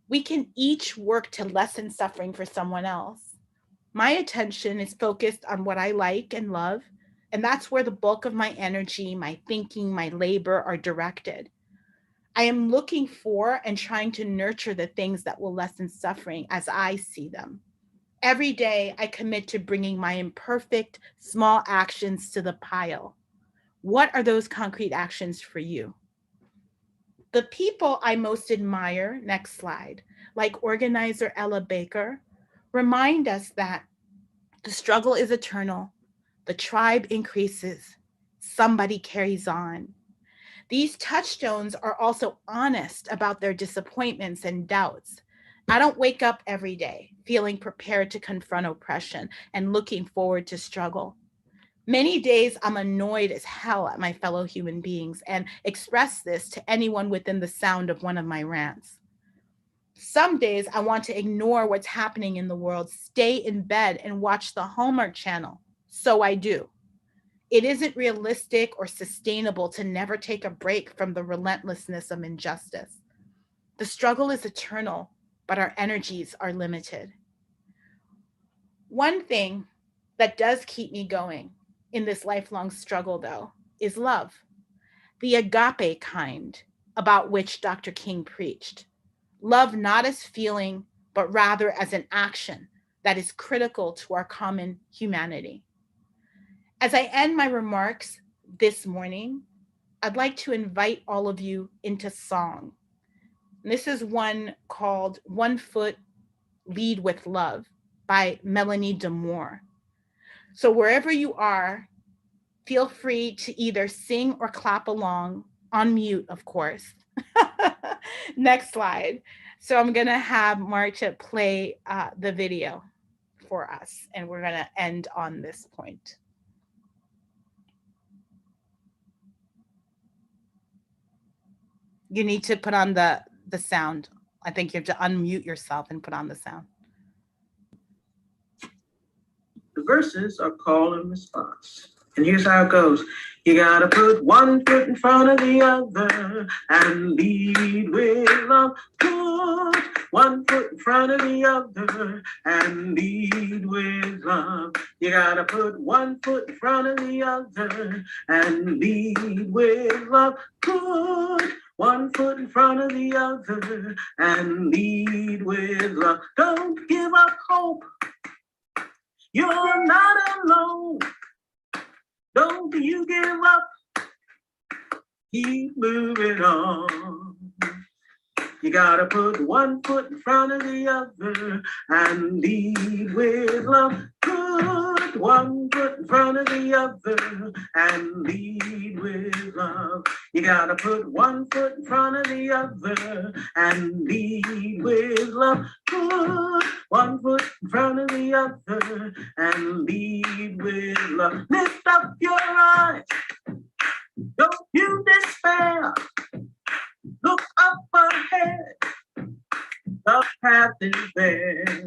we can each work to lessen suffering for someone else. My attention is focused on what I like and love, and that's where the bulk of my energy, my thinking, my labor are directed. I am looking for and trying to nurture the things that will lessen suffering as I see them. Every day, I commit to bringing my imperfect, small actions to the pile. What are those concrete actions for you? The people I most admire, next slide, like organizer Ella Baker, remind us that the struggle is eternal, the tribe increases, somebody carries on. These touchstones are also honest about their disappointments and doubts. I don't wake up every day feeling prepared to confront oppression and looking forward to struggle. Many days I'm annoyed as hell at my fellow human beings and express this to anyone within the sound of one of my rants. Some days I want to ignore what's happening in the world, stay in bed and watch the Hallmark Channel. So I do. It isn't realistic or sustainable to never take a break from the relentlessness of injustice. The struggle is eternal, but our energies are limited. One thing that does keep me going in this lifelong struggle, though, is love. The agape kind about which Dr. King preached. Love not as feeling, but rather as an action that is critical to our common humanity. As I end my remarks this morning, I'd like to invite all of you into song. And this is one called One Foot Lead with Love by Melanie Demore. So wherever you are, feel free to either sing or clap along, on mute, of course. Next slide. So I'm gonna have Marcia play the video for us, and we're gonna end on this point. You need to put on the sound. I think you have to unmute yourself and put on the sound. The verses are call and response. And here's how it goes. You gotta put one foot in front of the other and lead with love. Put one foot in front of the other and lead with love. You gotta put one foot in front of the other and lead with love. Put one foot in front of the other and lead with love. Don't give up hope. You're not alone. Don't you give up. Keep moving on. You gotta put one foot in front of the other and lead with love. Put one foot in front of the other and lead with love. You gotta put one foot in front of the other and lead with love. Put one foot in front of the other and lead with love. Lift up your eyes. Don't you despair. Look up ahead. The path is there.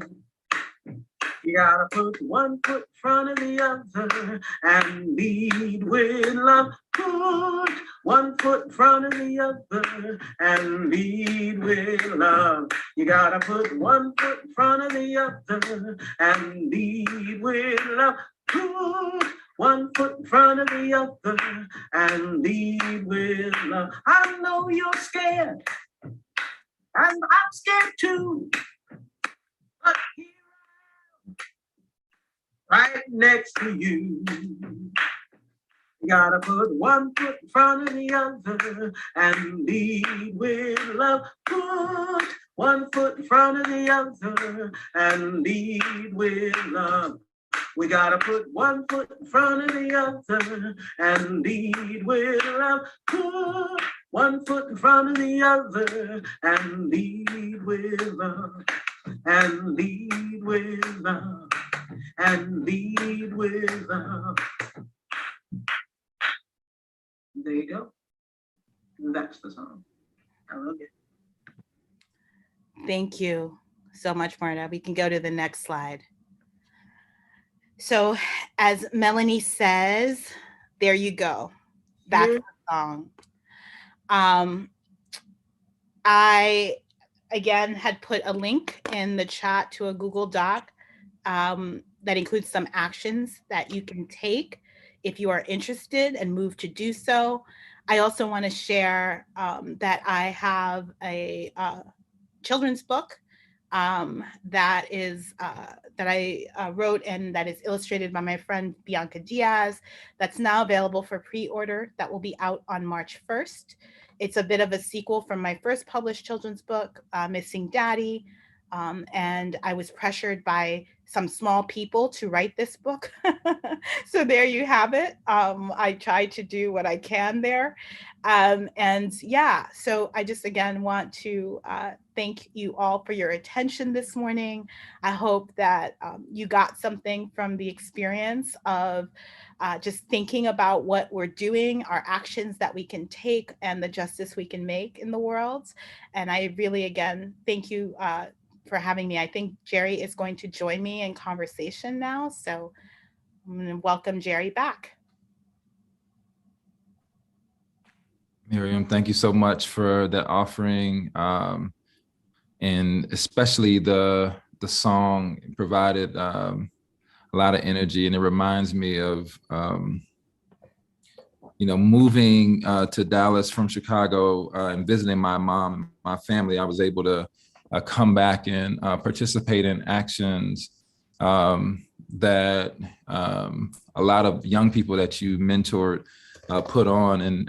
You gotta put one foot in front of the other and lead with love. Put one foot in front of the other and lead with love. You gotta put one foot in front of the other and lead with love. Put one foot in front of the other and lead with love. I know you're scared, and I'm scared too. But here right next to you. You gotta put one foot in front of the other and lead with love. Put one foot in front of the other and lead with love. We gotta put one foot in front of the other and lead with love. Put one foot in front of the other and lead with love. And lead with love. And lead with love. There you go. That's the song. I love it. Thank you so much, Marta. We can go to the next slide. So as Melanie says, there you go. That's the song. I, again, had put a link in the chat to a Google Doc that includes some actions that you can take if you are interested and move to do so. I also want to share that I have a children's book that I wrote and that is illustrated by my friend Bianca Diaz. That's now available for pre-order. That will be out on March 1st. It's a bit of a sequel from my first published children's book, Missing Daddy. And I was pressured by some small people to write this book. So there you have it. I tried to do what I can there. And yeah, so I just again want to thank you all for your attention this morning. I hope that you got something from the experience of just thinking about what we're doing, our actions that we can take, and the justice we can make in the world. And I really, again, thank you for having me. I think Jerry is going to join me in conversation now. So I'm going to welcome Jerry back. Mariame, thank you so much for that offering, and especially the song provided a lot of energy, and it reminds me of moving to Dallas from Chicago and visiting my mom and my family. I was able to come back and participate in actions that a lot of young people that you mentored put on, and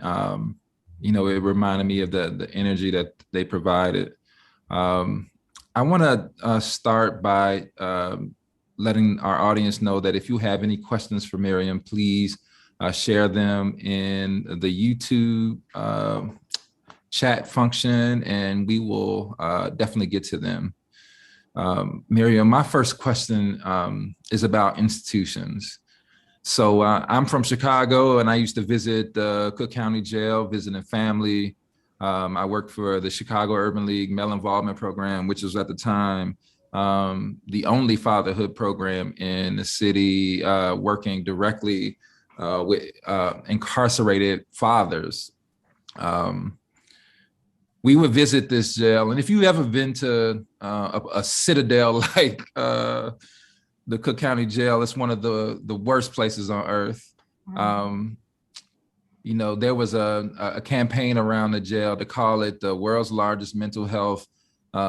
it reminded me of the energy that they provided. I want to start by letting our audience know that if you have any questions for Mariame, please share them in the YouTube chat function, and we will definitely get to them. Mariame, my first question is about institutions. So I'm from Chicago, and I used to visit the Cook County Jail, visiting family. I worked for the Chicago Urban League Male Involvement Program, which was at the time the only fatherhood program in the city, working directly with incarcerated fathers. We would visit this jail, and if you ever been to a citadel like the Cook County Jail, it's one of the worst places on earth. There was a campaign around the jail to call it the world's largest mental health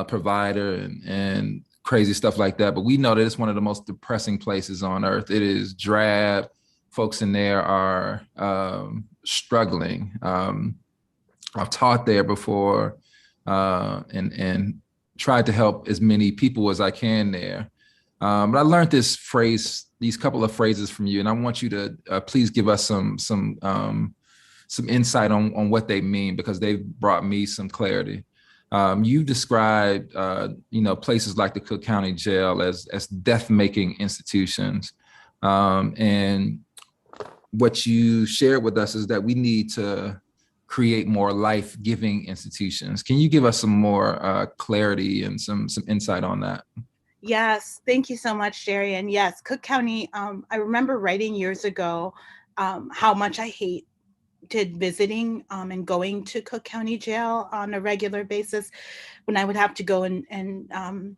provider and crazy stuff like that. But we know that it's one of the most depressing places on earth. It is drab. Folks in there are struggling. I've taught there before and tried to help as many people as I can there. But I learned these couple of phrases from you, and I want you to please give us some insight on what they mean, because they've brought me some clarity. You described, places like the Cook County Jail as death-making institutions, and what you shared with us is that we need to create more life-giving institutions. Can you give us some more clarity and some insight on that? Yes, thank you so much, Jerry. And yes, Cook County, I remember writing years ago how much I hated visiting and going to Cook County Jail on a regular basis when I would have to go and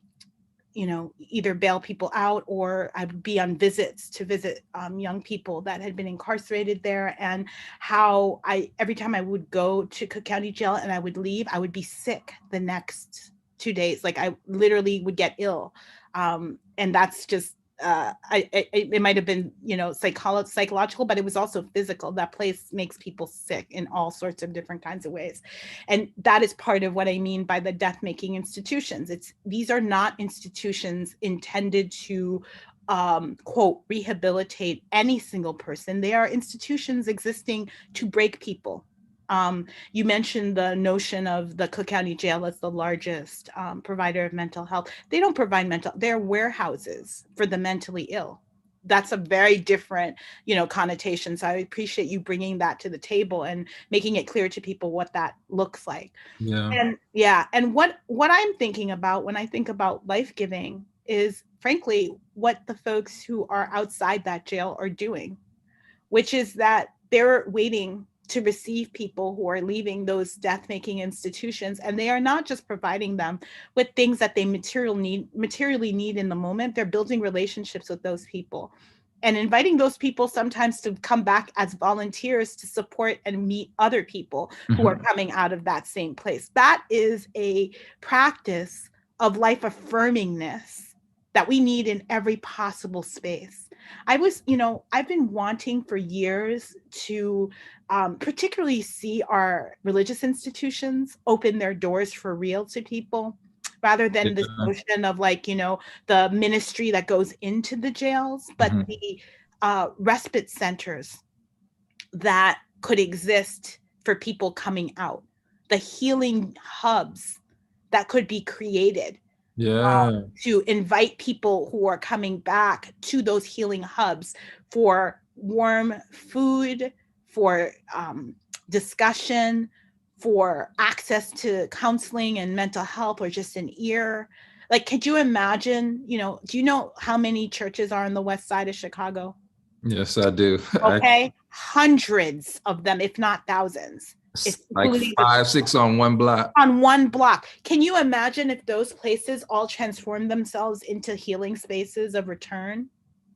you know, either bail people out or I would be on visits to visit young people that had been incarcerated there, and how every time I would go to Cook County Jail and I would leave, I would be sick the next 2 days. Like I literally would get ill. And that's just, it might have been, you know, psychological, but it was also physical. That place makes people sick in all sorts of different kinds of ways. And that is part of what I mean by the death-making institutions. These are not institutions intended to quote, rehabilitate any single person. They are institutions existing to break people. You mentioned the notion of the Cook County Jail as the largest provider of mental health. They don't provide they're warehouses for the mentally ill. That's a very different, you know, connotation. So I appreciate you bringing that to the table and making it clear to people what that looks like. Yeah. And yeah, and what I'm thinking about when I think about life giving is frankly what the folks who are outside that jail are doing, which is that they're waiting to receive people who are leaving those death-making institutions, and they are not just providing them with things that they materially need in the moment. They're building relationships with those people and inviting those people sometimes to come back as volunteers to support and meet other people who are coming out of that same place. That is a practice of life affirmingness that we need in every possible space. I've been wanting for years to particularly see our religious institutions open their doors for real to people, rather than this notion of like, you know, the ministry that goes into the jails, but the respite centers that could exist for people coming out, the healing hubs that could be created to invite people who are coming back to those healing hubs for warm food, for discussion, for access to counseling and mental health, or just an ear. Like, could you imagine, you know, do you know how many churches are on the west side of Chicago? Yes, I do. Okay. Hundreds of them, if not thousands. It's like 5, 6 on one block. On one block. Can you imagine if those places all transform themselves into healing spaces of return?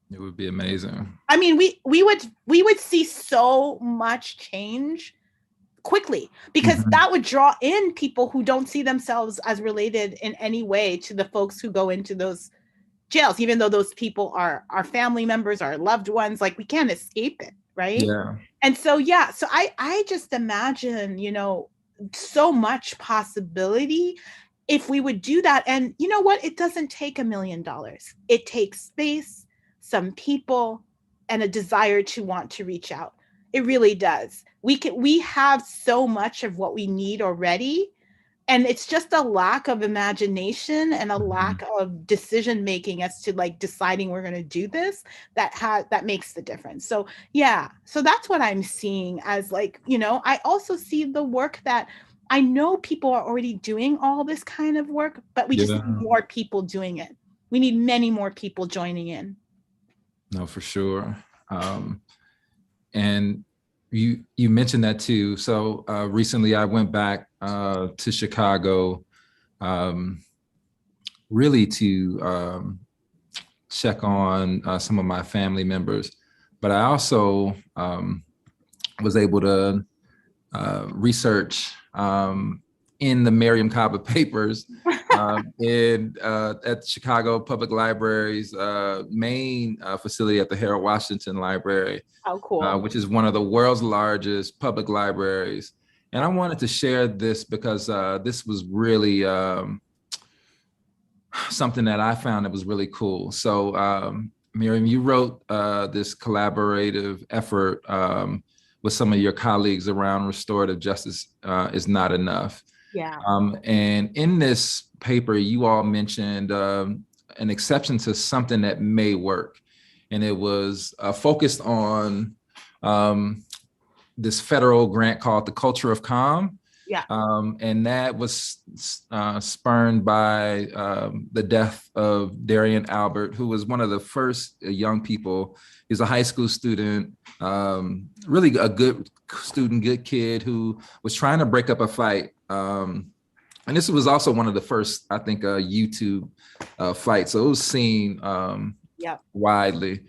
It would be amazing. I mean, we would see so much change quickly, because that would draw in people who don't see themselves as related in any way to the folks who go into those jails, even though those people are our family members, our loved ones. Like, we can't escape it, right? Yeah. And so, yeah, so I just imagine, you know, so much possibility if we would do that. And you know what? It doesn't take $1 million. It takes space, some people, and a desire to want to reach out. It really does. We have so much of what we need already. And it's just a lack of imagination and a lack of decision making as to like deciding we're going to do this that makes the difference. So yeah, so that's what I'm seeing as, like, you know, I also see the work that I know people are already doing all this kind of work, but we just need more people doing it. We need many more people joining in. No, for sure. And you mentioned that too. So recently I went back to Chicago, really to check on some of my family members, but I also was able to research in the Mariame Kaba papers at Chicago Public Library's main facility at the Harold Washington Library. Oh, cool. Which is one of the world's largest public libraries. And I wanted to share this because this was really something that I found that was really cool. So Mariame, you wrote this collaborative effort with some of your colleagues around restorative justice is not enough. Yeah. And in this paper, you all mentioned an exception to something that may work. And it was focused on this federal grant called the Culture of Calm. Yeah. And that was spurned by the death of Darian Albert, who was one of the first young people. He's a high school student, really a good student, good kid who was trying to break up a fight. And this was also one of the first, I think, YouTube fights. So it was seen widely.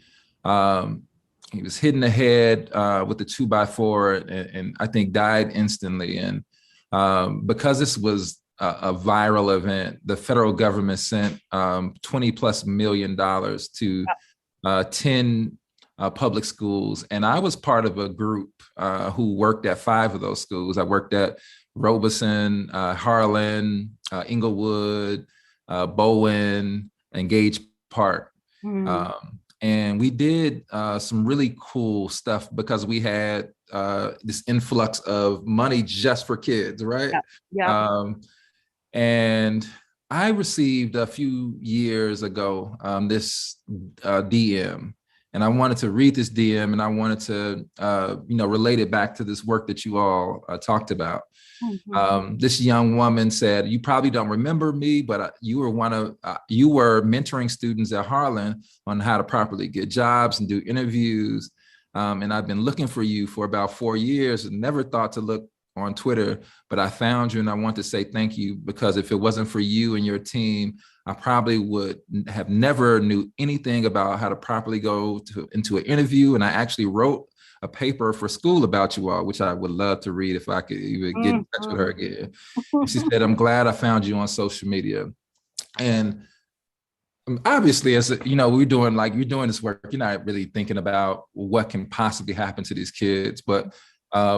He was hit in the head with a 2x4 and I think died instantly. And because this was a viral event, the federal government sent $20+ million to 10 public schools. And I was part of a group who worked at 5 of those schools. I worked at Robeson, Harlan, Inglewood, Bowen, and Gage Park. And we did some really cool stuff because we had this influx of money just for kids, right? And I received a few years ago this DM, and I wanted to read this DM, and I wanted to relate it back to this work that you all talked about. This young woman said, "You probably don't remember me, but you were mentoring students at Harlan on how to properly get jobs and do interviews. And I've been looking for you for about 4 years and never thought to look on Twitter, but I found you and I want to say thank you, because if it wasn't for you and your team, I probably would have never knew anything about how to properly go into an interview. And I actually wrote a paper for school about you all, which I would love to read if I could even get in touch with her again." And she said, "I'm glad I found you on social media." And obviously, as you're doing this work, you're not really thinking about what can possibly happen to these kids. But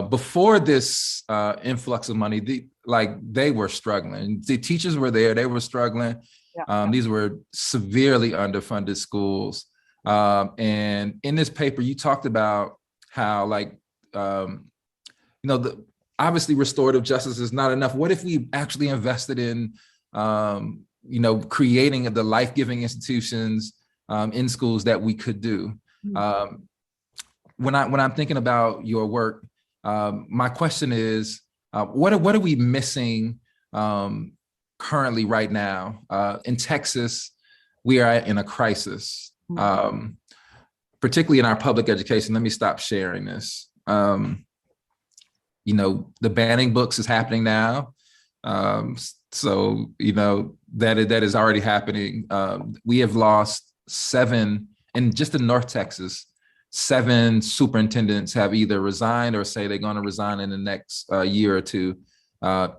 before this influx of money, they were struggling. The teachers were there, they were struggling. These were severely underfunded schools. And in this paper, you talked about how obviously restorative justice is not enough. What if we actually invested in creating the life-giving institutions in schools that we could do? When I'm thinking about your work, my question is, what are we missing currently right now? In Texas, we are in a crisis. Particularly in our public education. Let me stop sharing this. The banning books is happening now. So that is already happening. We have lost 7, and just in North Texas, 7 superintendents have either resigned or say they're going to resign in the next year or two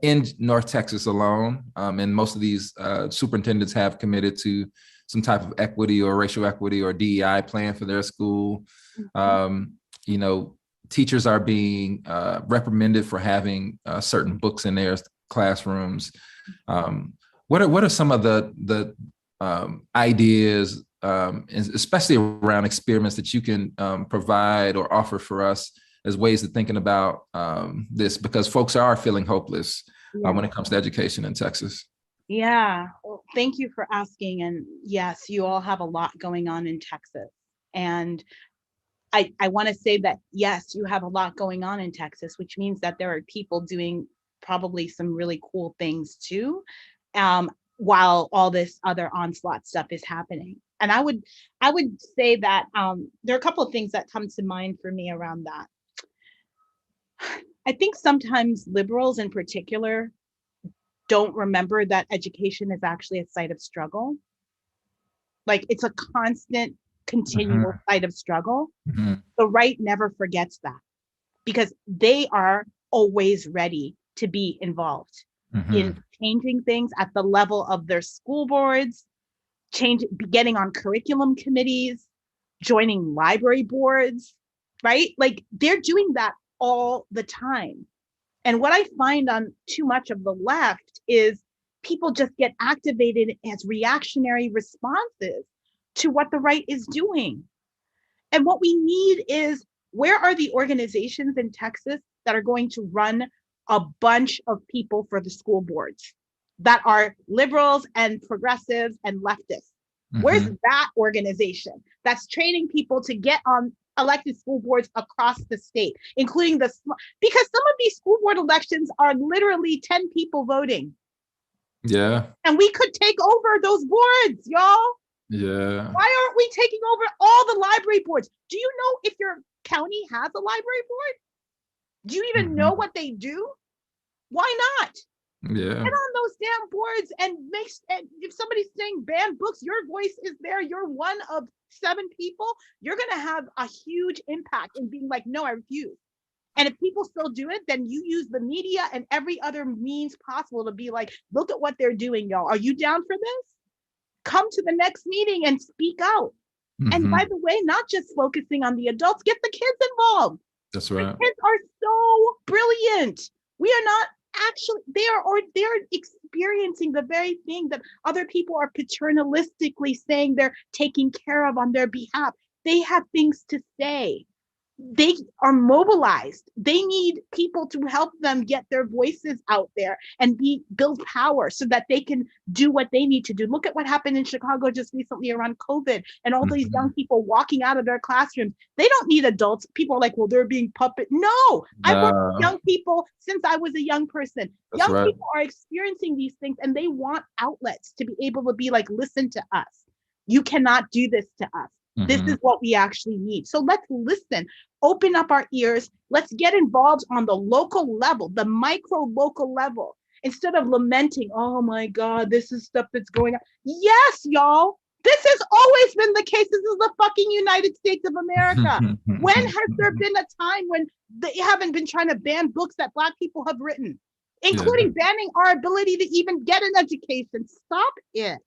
in North Texas alone. And most of these superintendents have committed to some type of equity or racial equity or DEI plan for their school. Teachers are being reprimanded for having certain books in their classrooms. What are some of the ideas, especially around experiments, that you can provide or offer for us as ways of thinking about this? Because folks are feeling hopeless when it comes to education in Texas. Yeah, well, thank you for asking. And yes, you all have a lot going on in Texas. And I want to say that, yes, you have a lot going on in Texas, which means that there are people doing probably some really cool things too, while all this other onslaught stuff is happening. And I would say that there are a couple of things that come to mind for me around that. I think sometimes liberals in particular don't remember that education is actually a site of struggle. Like, it's a constant, continual site of struggle. The right never forgets that, because they are always ready to be involved in changing things at the level of their school boards, getting on curriculum committees, joining library boards, right? Like, they're doing that all the time. And what I find on too much of the left is people just get activated as reactionary responses to what the right is doing. And what we need is, where are the organizations in Texas that are going to run a bunch of people for the school boards that are liberals and progressives and leftists? Where's that organization that's training people to get on elected school boards across the state, including because some of these school board elections are literally 10 people voting. Yeah. And we could take over those boards, y'all. Yeah. Why aren't we taking over all the library boards? Do you know if your county has a library board? Do you even know what they do? Why not? Yeah. Get on those damn boards and and if somebody's saying ban books, your voice is there. You're one of 7 people. You're going to have a huge impact in being like, no, I refuse. And if people still do it, then you use the media and every other means possible to be like, look at what they're doing, y'all. Are you down for this? Come to the next meeting and speak out. And by the way, not just focusing on the adults, get the kids involved. That's right. The kids are so brilliant. We are not actually, they're experiencing the very thing that other people are paternalistically saying they're taking care of on their behalf. They have things to say. They are mobilized. They need people to help them get their voices out there and build power so that they can do what they need to do. Look at what happened in Chicago just recently around COVID and all these young people walking out of their classrooms. They don't need adults. People are like, well, they're being puppet. No, I've worked with young people since I was a young person. That's young right. people are experiencing these things and they want outlets to be able to be like, listen to us. You cannot do this to us. This is what we actually need. So let's listen, open up our ears. Let's get involved on the local level, the micro local level, instead of lamenting, oh my God, this is stuff that's going on. Yes, y'all, this has always been the case. This is the fucking United States of America. When has there been a time when they haven't been trying to ban books that Black people have written, including banning our ability to even get an education? Stop it.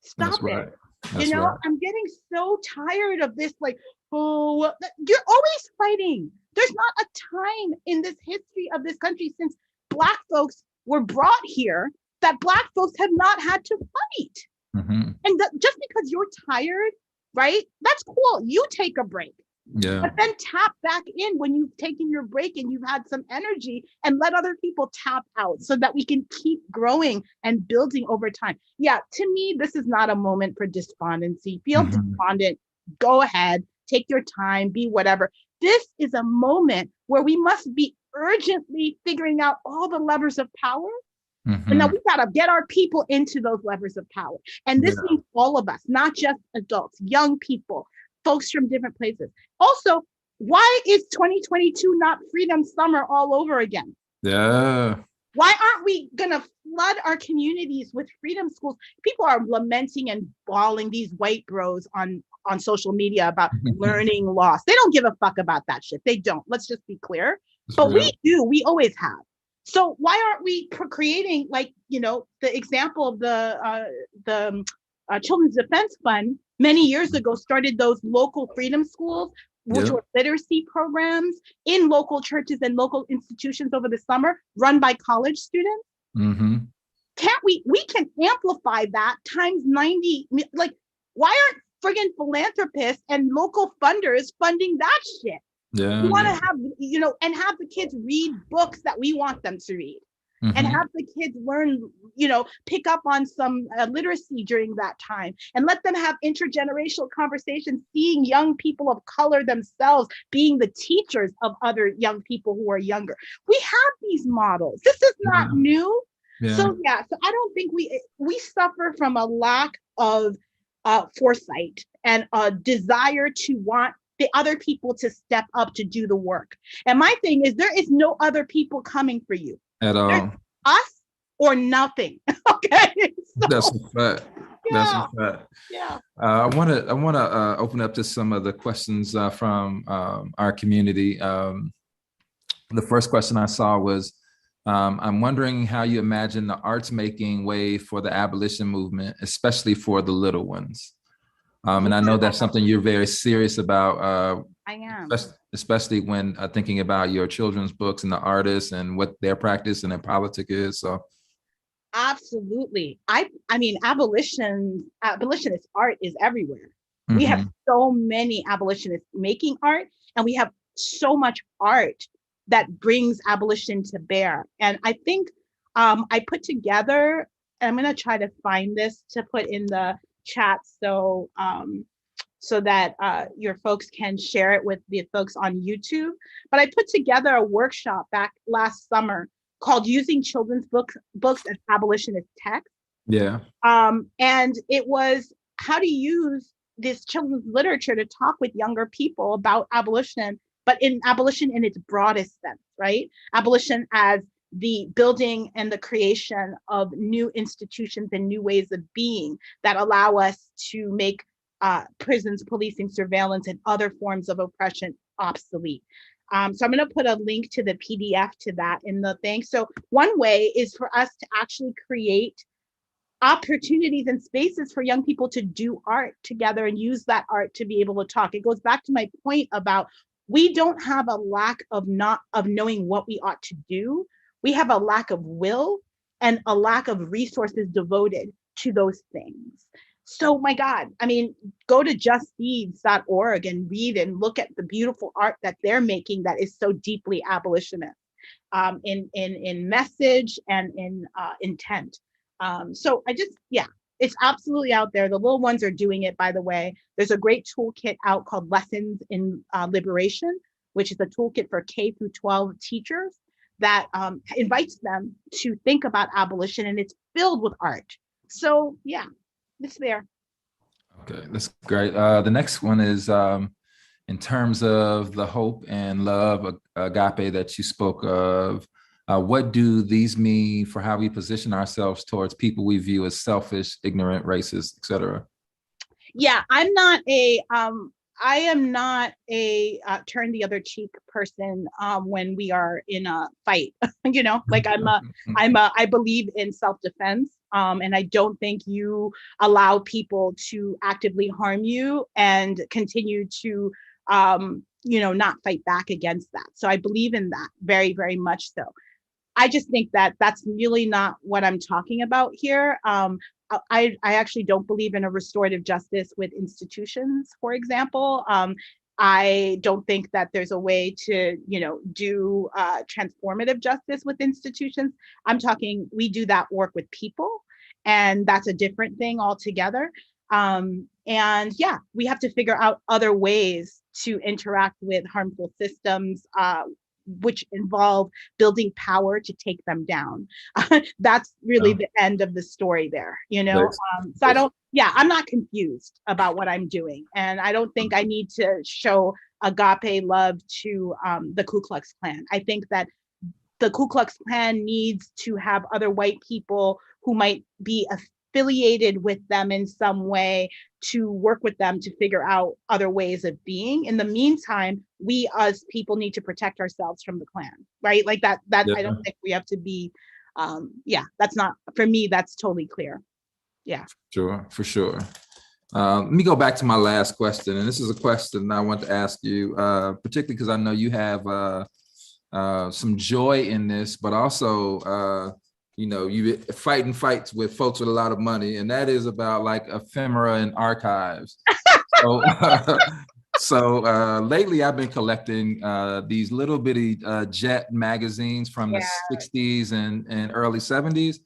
Stop it. Right. That's right. I'm getting so tired of this, like, oh, you're always fighting. There's not a time in this history of this country since Black folks were brought here that Black folks have not had to fight. And just because you're tired, right? That's cool. You take a break. Yeah. But then tap back in when you've taken your break and you've had some energy and let other people tap out so that we can keep growing and building over time. Yeah, to me, this is not a moment for despondency. Feel despondent, go ahead, take your time, be whatever. This is a moment where we must be urgently figuring out all the levers of power. And now we gotta get our people into those levers of power. And this means all of us, not just adults, young people, folks from different places. Also, why is 2022 not Freedom Summer all over again? Yeah. Why aren't we gonna flood our communities with freedom schools? People are lamenting and bawling, these white bros on social media, about learning loss. They don't give a fuck about that shit. They don't. Let's just be clear. But we do. We always have. So why aren't we creating, like, you know, the example of the Children's Defense Fund many years ago started those local freedom schools, which were literacy programs in local churches and local institutions over the summer, run by college students. Can't we can amplify that times 90? Like, why aren't friggin' philanthropists and local funders funding that shit? Yeah. We want to have, you know, and have the kids read books that we want them to read. And have the kids learn, you know, pick up on some literacy during that time, and let them have intergenerational conversations, seeing young people of color themselves being the teachers of other young people who are younger. We have these models. This is not new. So I don't think we suffer from a lack of foresight and a desire to want the other people to step up to do the work. And my thing is, there is no other people coming for you. At all. There's us or nothing. Okay. So, that's a fact. That's a fact. Yeah. I want to open up to some of the questions from our community. The first question I saw was, I'm wondering how you imagine the arts making way for the abolition movement, especially for the little ones. And I know that's something you're very serious about. I am. Especially when thinking about your children's books and the artists and what their practice and their politic is. So, absolutely. I mean, abolitionist art is everywhere. We have so many abolitionists making art, and we have so much art that brings abolition to bear. And I think I put together, and I'm going to try to find this to put in the chat so so that your folks can share it with the folks on YouTube. But I put together a workshop back last summer called Using Children's Books as Abolitionist Text. Yeah. And it was how to use this children's literature to talk with younger people about abolition, but in abolition in its broadest sense, right? Abolition as the building and the creation of new institutions and new ways of being that allow us to make prisons, policing, surveillance, and other forms of oppression obsolete. So I'm going to put a link to the PDF to that in the thing. So one way is for us to actually create opportunities and spaces for young people to do art together and use that art to be able to talk. It goes back to my point about we don't have a lack of knowing what we ought to do. We have a lack of will and a lack of resources devoted to those things. So my God, I mean, go to justdeeds.org and read and look at the beautiful art that they're making that is so deeply abolitionist in message and in intent. So it's absolutely out there. The little ones are doing it, by the way. There's a great toolkit out called Lessons in Liberation, which is a toolkit for K through 12 teachers that invites them to think about abolition, and it's filled with art. So yeah, it's there. Okay, that's great. The next one is in terms of the hope and love, agape, that you spoke of. What do these mean for how we position ourselves towards people we view as selfish, ignorant, racist, et cetera? Yeah, I am not a turn the other cheek person when we are in a fight. You know, like I believe in self-defense, and I don't think you allow people to actively harm you and continue to not fight back against that. So I believe in that very, very much so. I just think that that's really not what I'm talking about here. I actually don't believe in a restorative justice with institutions, for example. I don't think that there's a way to, do transformative justice with institutions. I'm talking, we do that work with people, and that's a different thing altogether. And yeah, we have to figure out other ways to interact with harmful systems, which involve building power to take them down. That's really the end of the story there, So I'm not confused about what I'm doing. And I don't think I need to show agape love to the Ku Klux Klan. I think that the Ku Klux Klan needs to have other white people who might be affiliated with them in some way to work with them to figure out other ways of being. In the meantime, we as people need to protect ourselves from the Klan, right? Like that Yeah. I don't think we have to be, that's not, for me, that's totally clear. Yeah. Sure, for sure. Let me go back to my last question. And this is a question I want to ask you, particularly because I know you have some joy in this, but also, you fighting fights with folks with a lot of money, and that is about like ephemera and archives. So lately I've been collecting these little bitty Jet magazines from the 60s and early 70s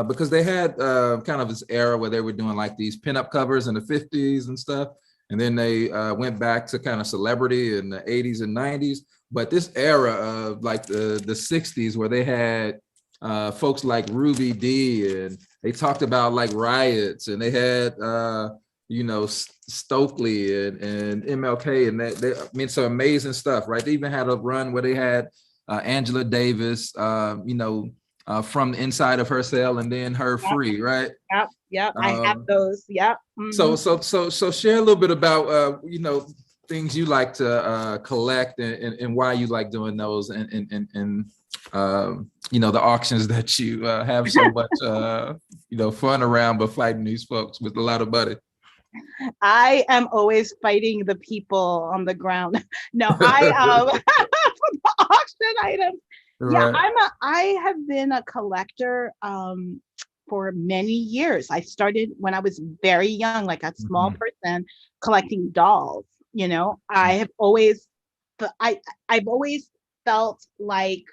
because they had kind of this era where they were doing like these pinup covers in the 50s and stuff. And then they went back to kind of celebrity in the 80s and 90s. But this era of like the 60s where they had folks like Ruby Dee, and they talked about like riots, and they had Stokely and MLK, and they some amazing stuff, right? They even had a run where they had Angela Davis, from the inside of her cell and then her free, right? Yep. I have those. Yep. Mm-hmm. So share a little bit about things you like to collect and why you like doing those, and the auctions that you have so much fun around, but fighting these folks with a lot of money. I am always fighting the people on the ground. No, I for the auction items. Right. Yeah, I have been a collector for many years. I started when I was very young, like a small person, collecting dolls. I have always, I've always felt like,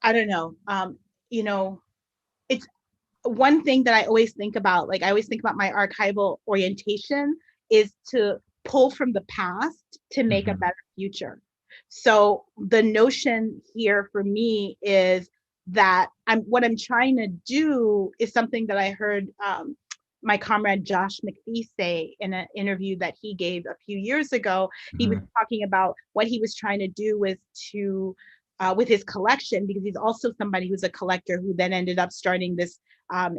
I don't know, it's one thing that I always think about. Like I always think about my archival orientation is to pull from the past to make a better future. So the notion here for me is that what I'm trying to do is something that I heard my comrade Josh McPhee say in an interview that he gave a few years ago. He was talking about what he was trying to do was to with his collection, because he's also somebody who's a collector who then ended up starting this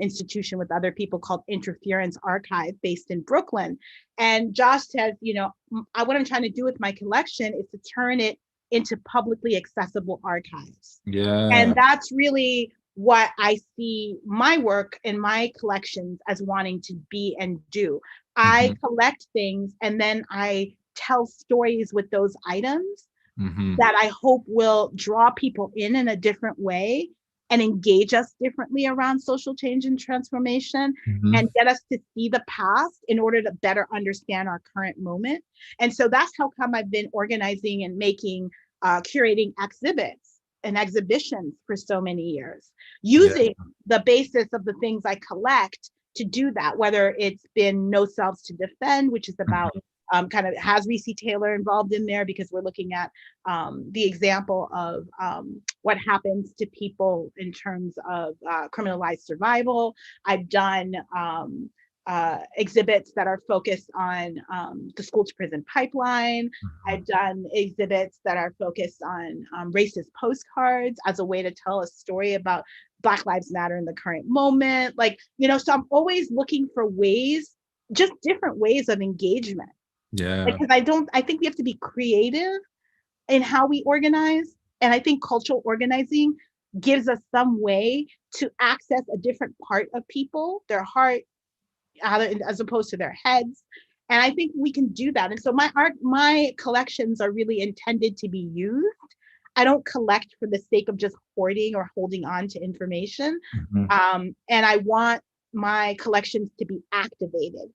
institution with other people called Interference Archive based in Brooklyn. And Josh says, what I'm trying to do with my collection is to turn it into publicly accessible archives. Yeah. And that's really what I see my work and my collections as wanting to be and do. I collect things and then I tell stories with those items that I hope will draw people in a different way and engage us differently around social change and transformation and get us to see the past in order to better understand our current moment. And so that's how come I've been organizing and making, curating exhibits and exhibitions for so many years, using the basis of the things I collect to do that, whether it's been No Selves to Defend, which is about kind of has Recy Taylor involved in there because we're looking at the example of what happens to people in terms of criminalized survival. I've done exhibits that are focused on the school to prison pipeline. I've done exhibits that are focused on racist postcards as a way to tell a story about Black Lives Matter in the current moment. So I'm always looking for ways, just different ways of engagement. Yeah. Because I think we have to be creative in how we organize. And I think cultural organizing gives us some way to access a different part of people, their heart, as opposed to their heads. And I think we can do that. And so my collections are really intended to be used. I don't collect for the sake of just hoarding or holding on to information. And I want my collections to be activated.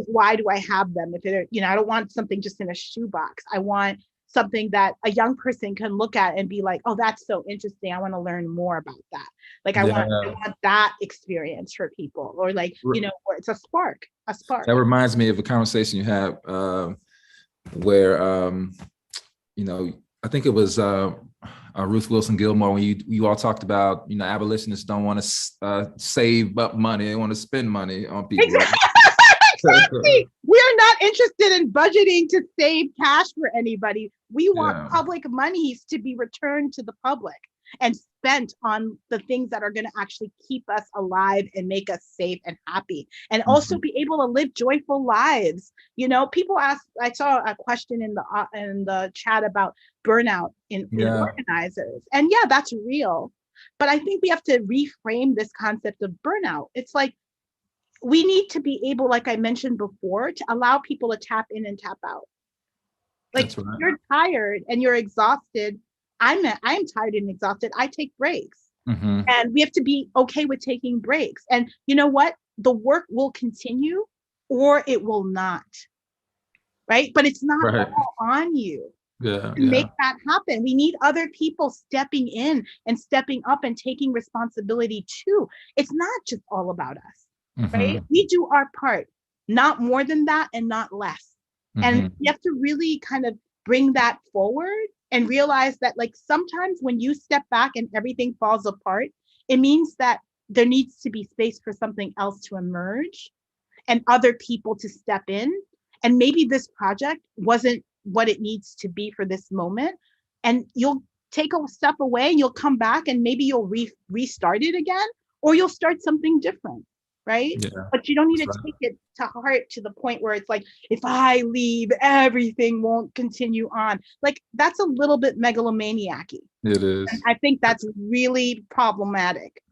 Why do I have them? If they're, I don't want something just in a shoebox. I want something that a young person can look at and be like, oh, that's so interesting. I want to learn more about that. I want that experience for people, or where it's a spark. That reminds me of a conversation you had where, I think it was Ruth Wilson Gilmore, when you all talked about, abolitionists don't want to save up money. They want to spend money on people. Exactly. Exactly. We're not interested in budgeting to save cash for anybody. We want public monies to be returned to the public and spent on the things that are going to actually keep us alive and make us safe and happy, and also be able to live joyful lives. People ask, I saw a question in the chat about burnout in organizers. And that's real. But I think we have to reframe this concept of burnout. It's like, we need to be able, like I mentioned before, to allow people to tap in and tap out. You're tired and you're exhausted. I'm tired and exhausted. I take breaks. And we have to be okay with taking breaks. And you know what? The work will continue or it will not. Right? But it's not all on you. To make that happen. We need other people stepping in and stepping up and taking responsibility too. It's not just all about us. Right? We do our part, not more than that and not less. And you have to really kind of bring that forward and realize that sometimes when you step back and everything falls apart, it means that there needs to be space for something else to emerge and other people to step in. And maybe this project wasn't what it needs to be for this moment. And you'll take a step away and you'll come back and maybe you'll restart it again, or you'll start something different. Right? But you don't need to take it to heart to the point where it's like, if I leave, everything won't continue on. That's a little bit megalomaniac-y. It is. And I think that's really problematic.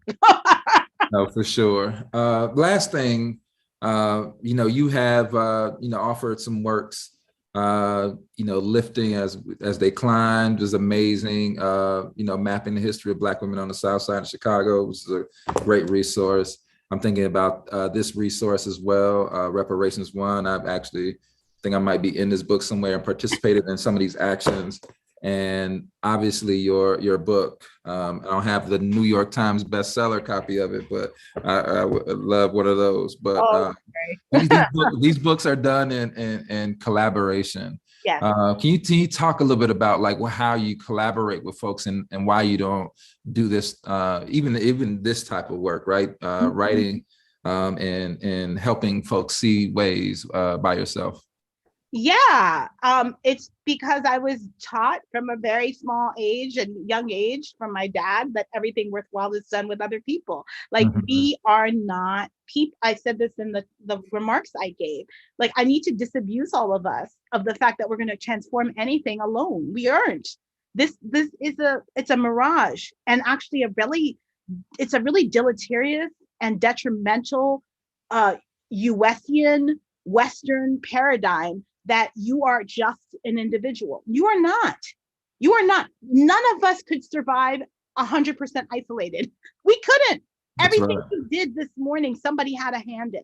No, for sure. Last thing, you have, offered some works, lifting as they climbed is amazing. Mapping the history of Black women on the South Side of Chicago was a great resource. I'm thinking about this resource as well, Reparations One. I actually think I might be in this book somewhere and participated in some of these actions. And obviously your book. I don't have the New York Times bestseller copy of it, but I would love one of those. But these books are done in collaboration. Yeah. Can you talk a little bit about like how you collaborate with folks and why you don't do this, even this type of work, right? Writing and helping folks see ways by yourself. Yeah, it's because I was taught from a very small age and young age from my dad that everything worthwhile is done with other people. Like we are not people. I said this in the remarks I gave. Like I need to disabuse all of us of the fact that we're going to transform anything alone. We aren't. This is it's a mirage, and actually it's a really deleterious and detrimental USian Western paradigm that you are just an individual. You are not. You are not. None of us could survive 100% isolated. We couldn't. That's everything right. You did this morning, somebody had a hand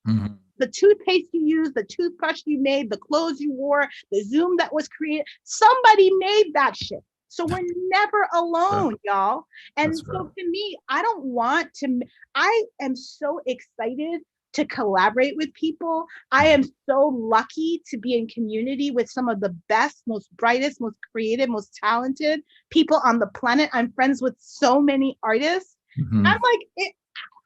in. The toothpaste you used, the toothbrush you made, the clothes you wore, the Zoom that was created, somebody made that shit. So we're never alone, y'all. And that's so to me, I am so excited to collaborate with people. I am so lucky to be in community with some of the best, most brightest, most creative, most talented people on the planet. I'm friends with so many artists. I'm like,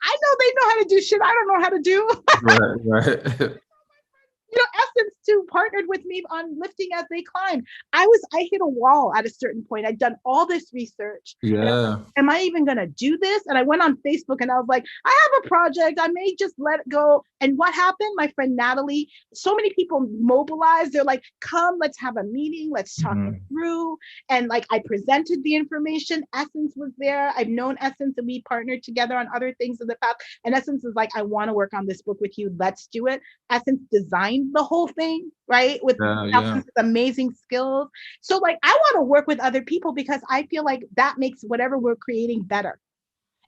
I know they know how to do shit I don't know how to do. Right. You know, Essence too partnered with me on Lifting as They Climb. I hit a wall at a certain point. I'd done all this research. Yeah. Am I even going to do this? And I went on Facebook and I was like, I have a project. I may just let it go. And what happened? My friend Natalie, so many people mobilized. They're like, come, let's have a meeting. Let's talk it through. And like, I presented the information. Essence was there. I've known Essence and we partnered together on other things in the past. And Essence is like, I want to work on this book with you. Let's do it. Essence designed the whole thing, right? With amazing skills. So like, I want to work with other people because I feel like that makes whatever we're creating better.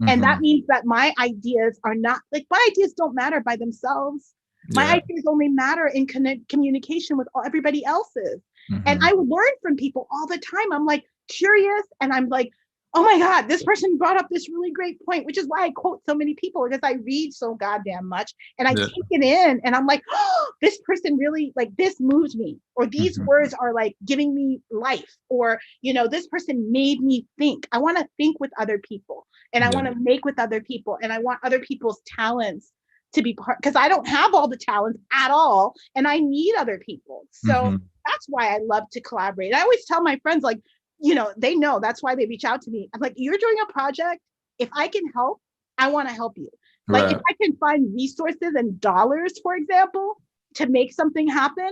And that means that my ideas are not like, my ideas don't matter by themselves. My ideas only matter in communication with everybody else's. And I learn from people all the time. I'm like curious and I'm like, oh my God, this person brought up this really great point, which is why I quote so many people because I read so goddamn much and I take it in and I'm like, oh, this person really like this moves me, or these words are like giving me life, or, you know, this person made me think. I want to think with other people and I want to make with other people and I want other people's talents to be part, because I don't have all the talents at all and I need other people. So that's why I love to collaborate. I always tell my friends, like, you know, they know that's why they reach out to me. I'm like, you're doing a project. If I can help, I want to help you. Like if I can find resources and dollars, for example, to make something happen,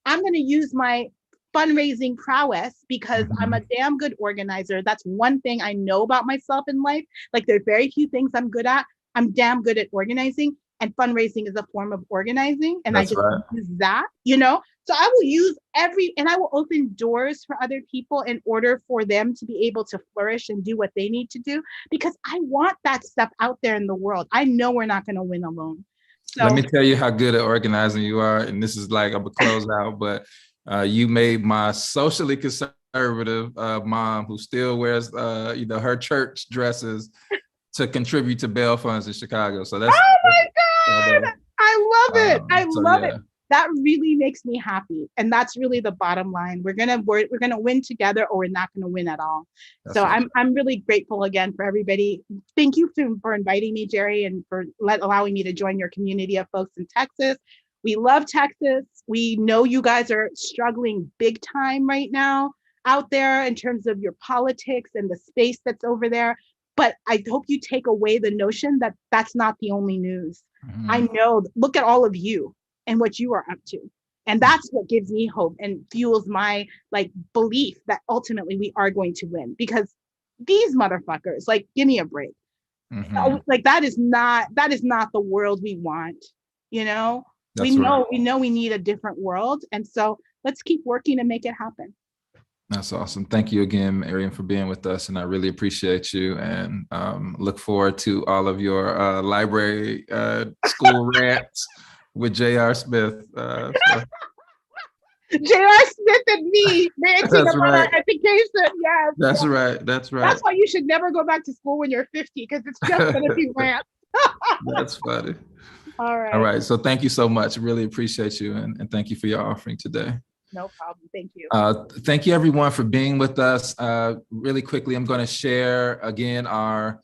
I'm going to use my fundraising prowess because I'm a damn good organizer. That's one thing I know about myself in life. Like there's very few things I'm good at. I'm damn good at organizing, and fundraising is a form of organizing. And that's I just use that, you know? So I will use and I will open doors for other people in order for them to be able to flourish and do what they need to do, because I want that stuff out there in the world. I know we're not going to win alone. So let me tell you how good at organizing you are. And this is like, I'm gonna close out, but you made my socially conservative mom, who still wears, you know, her church dresses, to contribute to bail funds in Chicago. So that's, oh my God, I love it. I love it. That really makes me happy. And that's really the bottom line. We're gonna win together, or we're not gonna win at all. That's so right. I'm really grateful again for everybody. Thank you for inviting me, Jerry, and for allowing me to join your community of folks in Texas. We love Texas. We know you guys are struggling big time right now out there in terms of your politics and the space that's over there. But I hope you take away the notion that that's not the only news. I know, look at all of you and what you are up to. And that's what gives me hope and fuels my like belief that ultimately we are going to win, because these motherfuckers, like, give me a break. Like that is not the world we want. You know, we know we need a different world. And so let's keep working to make it happen. That's awesome. Thank you again, Mariame, for being with us. And I really appreciate you, and look forward to all of your library school rants with J.R. Smith. J.R. Smith and me ranting That's about our right. education. Yes. That's right. That's right. That's why you should never go back to school when you're 50, because it's just going to be rant. That's funny. All right. All right. So thank you so much. Really appreciate you. And thank you for your offering today. No problem. Thank you. Thank you, everyone, for being with us. Really quickly, I'm going to share again our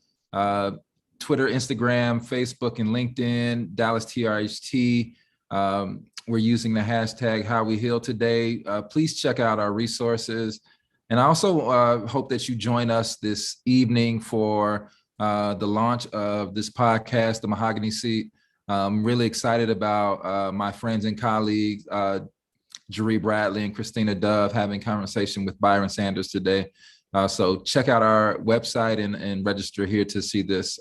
Twitter, Instagram, Facebook, and LinkedIn, Dallas TRHT. We're using the hashtag How We Heal Today. Please check out our resources. And I also hope that you join us this evening for the launch of this podcast, The Mahogany Seat. I'm really excited about my friends and colleagues, Jeree Bradley and Christina Dove, having conversation with Byron Sanders today. So check out our website and register here to see this